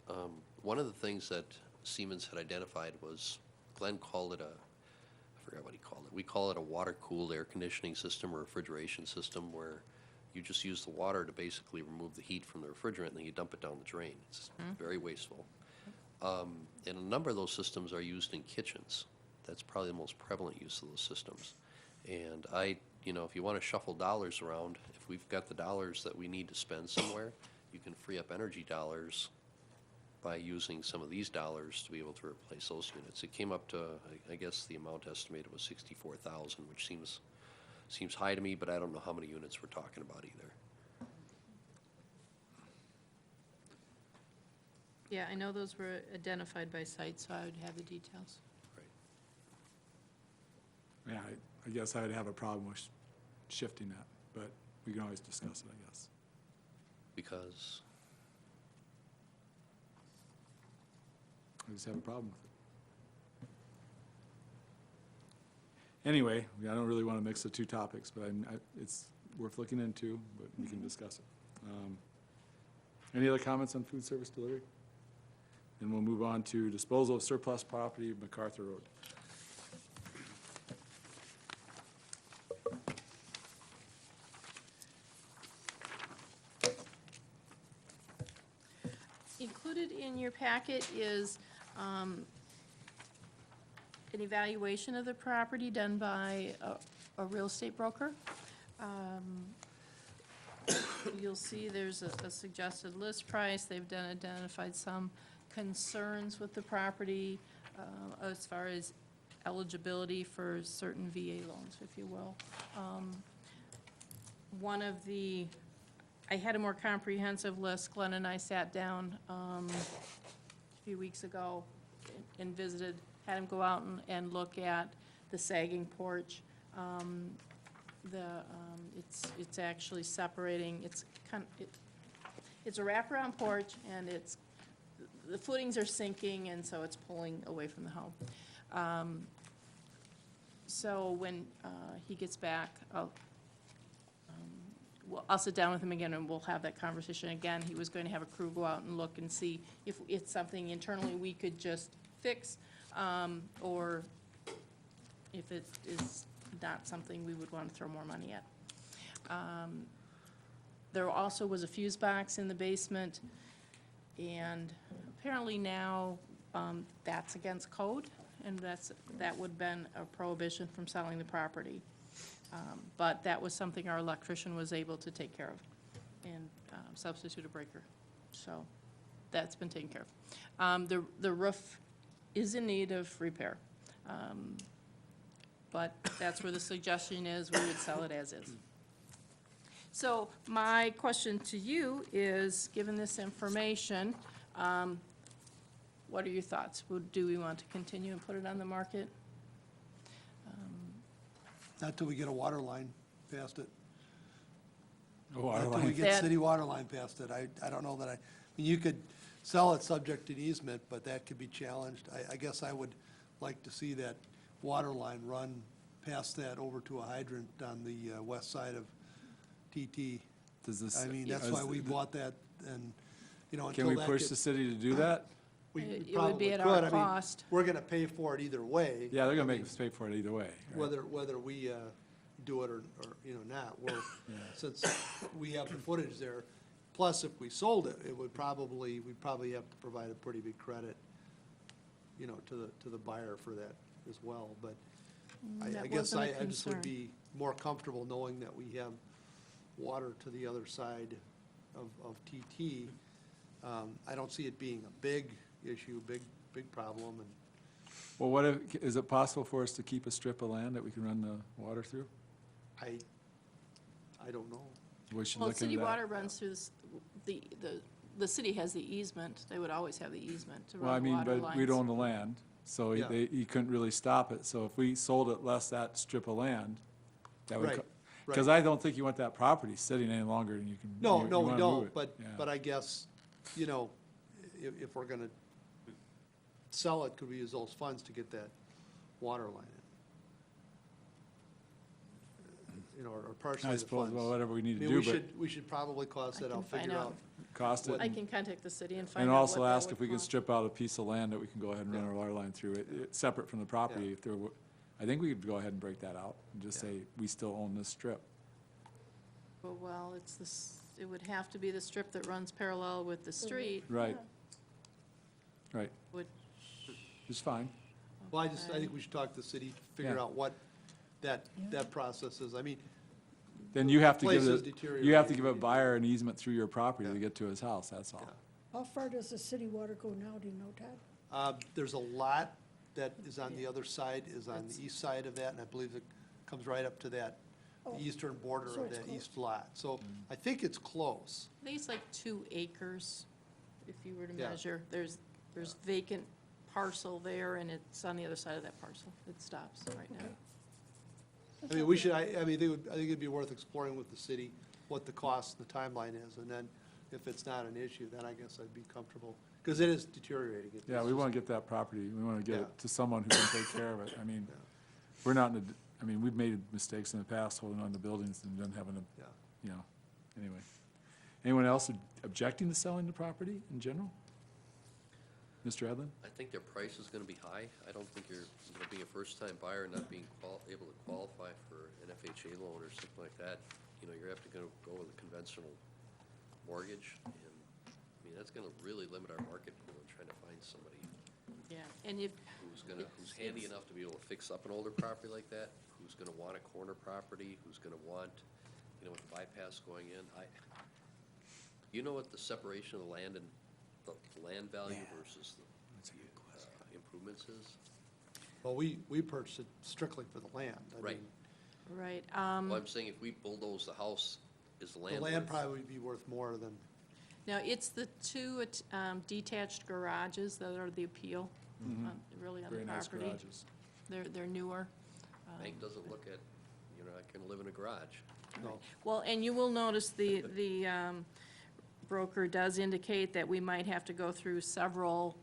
one of the things that Siemens had identified was, Glenn called it I forgot what he called it. We call it a water-cooled air conditioning system or refrigeration system, where you just use the water to basically remove the heat from the refrigerant, and then you dump it down the drain. It's very wasteful. And a number of those systems are used in kitchens. That's probably the most prevalent use of those systems. And I you know, if you want to shuffle dollars around, if we've got the dollars that we need to spend somewhere, you can free up energy dollars by using some of these dollars to be able to replace those units. It came up to, I guess the amount estimated was 64,000, which seems high to me, but I don't know how many units we're talking about either. Yeah, I know those were identified by site, so I would have the details. Yeah, I guess I would have a problem with shifting that, but we can always discuss it, I guess. Because, I just have a problem with it. Anyway, I don't really want to mix the two topics, but it's worth looking into, but we can discuss it. Any other comments on food service delivery? And we'll move on to disposal of surplus property, MacArthur Road. Included in your packet is an evaluation of the property done by a real estate broker. You'll see there's a suggested list price. They've identified some concerns with the property as far as eligibility for certain VA loans, if you will. I had a more comprehensive list. Glenn and I sat down a few weeks ago and visited, had him go out and look at the sagging porch. It's actually separating, it's a wraparound porch, and the footings are sinking, and so it's pulling away from the home. So when he gets back, I'll sit down with him again, and we'll have that conversation again. He was going to have a crew go out and look and see if it's something internally we could just fix, or if it is not something we would want to throw more money at. There also was a fuse box in the basement, and apparently now that's against code, and that would have been a prohibition from selling the property. But that was something our electrician was able to take care of and substitute a breaker. So that's been taken care of. The roof is in need of repair. But that's where the suggestion is we would sell it as is. So my question to you is, given this information, what are your thoughts? Do we want to continue and put it on the market? Not till we get a water line past it. Oh, water Not till we line. get city water line past it. I don't know that I mean, you could sell it subject to an easement, but that could be challenged. I guess I would like to see that water line run past that over to a hydrant on the west side of TT. Does this? I mean, that's why we bought that, and, you know, Can until we that push gets. the city to do that? We It would be probably at could. our I mean, cost. we're gonna pay for it either way. Yeah, they're gonna make us pay for it either way. right? Whether we do it or, you know, not. Since we have the footage there, plus if we sold it, we'd probably have to provide a pretty big credit, you know, to the buyer for that as well. But I That guess wasn't a I just would concern. be more comfortable knowing that we have water to the other side of TT. I don't see it being a big issue, big problem, and Well, what if, is it possible for us to keep a strip of land that we can run the water through? I don't know. We should Well, look into city that. water runs through the city has the easement. They would always have the easement to Well, I run mean, water but lines. we'd own the land, so Yeah. you couldn't really stop it. So if we sold it less that strip of land, that would. Right, Because right. I don't think you want that property sitting any longer than you can. No, you no, we wanna move don't, it. but, Yeah. but I guess, you know, if we're gonna sell it, could we use those funds to get that water line in? You know, or partially I the suppose, funds. well, whatever we I need to mean, do, we should probably cost I that, can I'll find figure out. out. but cost it. I can contact the city and find And out what also that ask would if we can cost. strip out a piece of land that we can go ahead and run Yeah. our water line through it, separate from the property. Yeah. If there were, I think we could go ahead and break that out and just Yeah. say, we still own this strip. Well, it would have to be the strip that runs parallel with the street, Right. Right, which, it's fine. Well, I think we should talk to the city, figure Yeah. out what that process is, I mean, Then you have to give Place is you have to give a deteriorating. buyer an easement through your property to Yeah. get to his house, that's all. How far does the city water go now, do you know, Todd? there's a lot that is on the other side, is on the east side of that, and I believe it comes right up to that, the Oh, eastern border so of it's that close. east lot. So I think it's close. I think it's like 2 acres, if you were to Yeah. measure. There's vacant parcel there, and it's on the other side of that parcel. It stops right now. I mean, we should, I mean, I think it'd be worth exploring with the city what the cost and the timeline is, and then if it's not an issue, then I guess I'd be comfortable, because it is deteriorating. Yeah, we want to get that property, we want to get Yeah. it to someone who can take care of it. I mean, we're not in a, I mean, we've made mistakes in the past holding on to buildings and then having to, Yeah. you know, anyway. Anyone else objecting to selling the property in general? Mr. Edlin? I think their price is gonna be high. I don't think you're, being a first-time buyer, not being able to qualify for an FHA loan or something like that, you know, you're gonna have to go with a conventional mortgage, and, I mean, that's gonna really limit our market pool in trying to find somebody Yeah, and if, who's handy enough to be able to fix up an older property like that, who's gonna want a corner property, who's gonna want, you know, with the bypass going in, you know what the separation of the land and the land value versus the improvements is? Well, we purchased it strictly for the land. I Right. mean, right, Well, I'm saying if we bulldoze the house, is the land the land worth? probably would be worth more than, now, it's the 2 detached garages that are the appeal, really on the Very nice property. garages. They're newer. Bank doesn't look at, you're not gonna live in a garage. no. Well, and you will notice the broker does indicate that we might have to go through several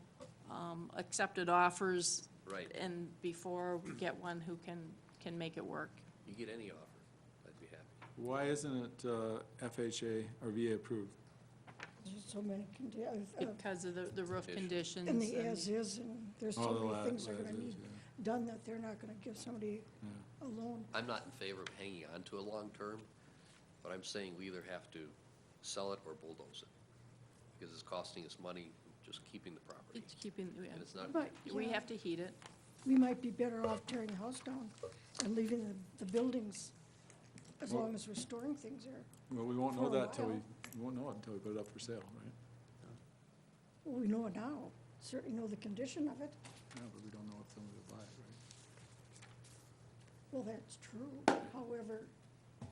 accepted offers. Right. And before we get one who can make it work. You get any offer, I'd be happy. Why isn't it FHA or VA approved? There's so many, Because of the roof conditions. and the and- as-is, and there's Oh, so the many things they're gonna as-is, need yeah. done that they're not gonna give somebody a loan. I'm not in favor of hanging on to a long-term, but I'm saying we either have to sell it or bulldoze it, because it's costing us money just keeping the property. It's keeping, yeah. And it's not, But, We yeah, have to heat it. we might be better off tearing the house down and leaving the buildings, as long as we're storing things there. Well, we won't know For a that till while. we won't know it until we put it up for sale, right? Well, we know it now, certainly know the condition of it. Yeah, but we don't know if someone will buy it, right? Well, that's true, however,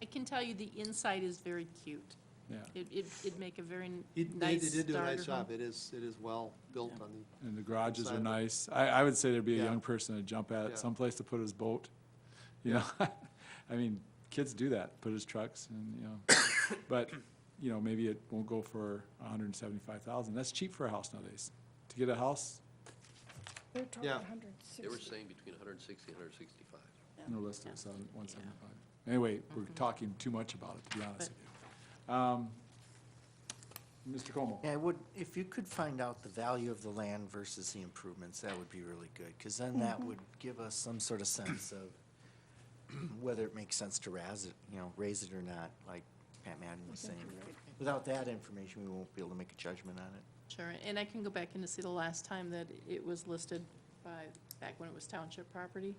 I can tell you the inside is very cute. Yeah, It'd make a very They nice did do a nice starter home. job. It is well built on the, and the garages are Inside. nice. I would say there'd be a Yeah. young person to jump at Yeah. it, someplace to put his boat, you know? I mean, kids do that, put his trucks and, you know, but, you know, maybe it won't go for $175,000. That's cheap for a house nowadays. To get a house, they're talking Yeah. 160. they were saying between 160 and 165. no less than 175. Anyway, we're talking too much about it, to be honest with you. Mr. Como? Yeah, I would, if you could find out the value of the land versus the improvements, that would be really good, because then that would give us some sort of sense of whether it makes sense to raise it or not, like Pat Madden was saying. Without that information, we won't be able to make a judgment on it. Sure, and I can go back in to see the last time that it was listed back when it was township property.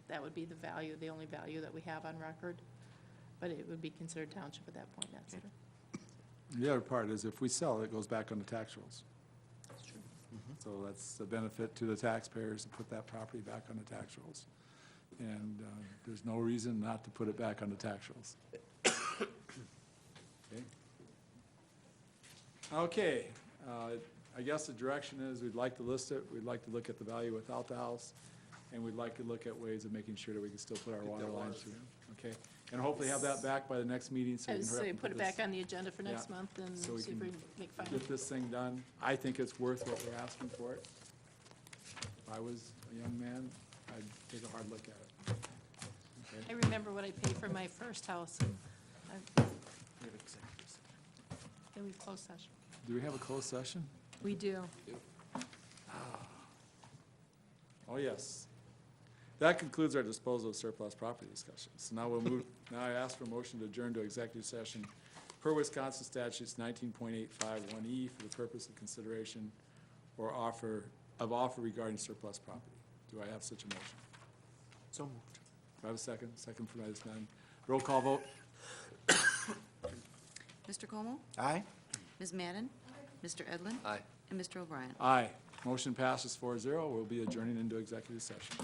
That would be the value, the only value that we have on record, but it would be considered township at that point, that's Okay. it. The other part is if we sell it, it goes back on the tax rolls. That's true. So that's a benefit to the taxpayers to put that property back on the tax rolls. And there's no reason not to put it back on the tax rolls. Okay, I guess the direction is we'd like to list it, we'd like to look at the value without the house, and we'd like to look at ways of making sure that we can still put our water lines through. Okay, and hopefully have that back by the next meeting so I we would can hurry say up and put it this- back on the agenda for next Yeah, month and so we see if we can can make final. get this thing done. I think it's worth what we're asking for it. If I was a young man, I'd take a hard look at it. I Okay? remember what I paid for my first house, and We have executive session. then we closed session. Do we have a closed session? We do. Oh, yes. That concludes our disposal of surplus property discussion. So now we'll move, now I ask for a motion to adjourn to executive session per Wisconsin statutes 19.851E for the purpose of consideration or offer regarding surplus property. Do I have such a motion? So moved. I have a second? Second for Ms. Madden. Roll call vote? Mr. Como? Aye? Ms. Madden? Mr. Edlin? Aye. And Mr. O'Brien. Aye. Motion passes 4-0. We'll be adjourning into executive session.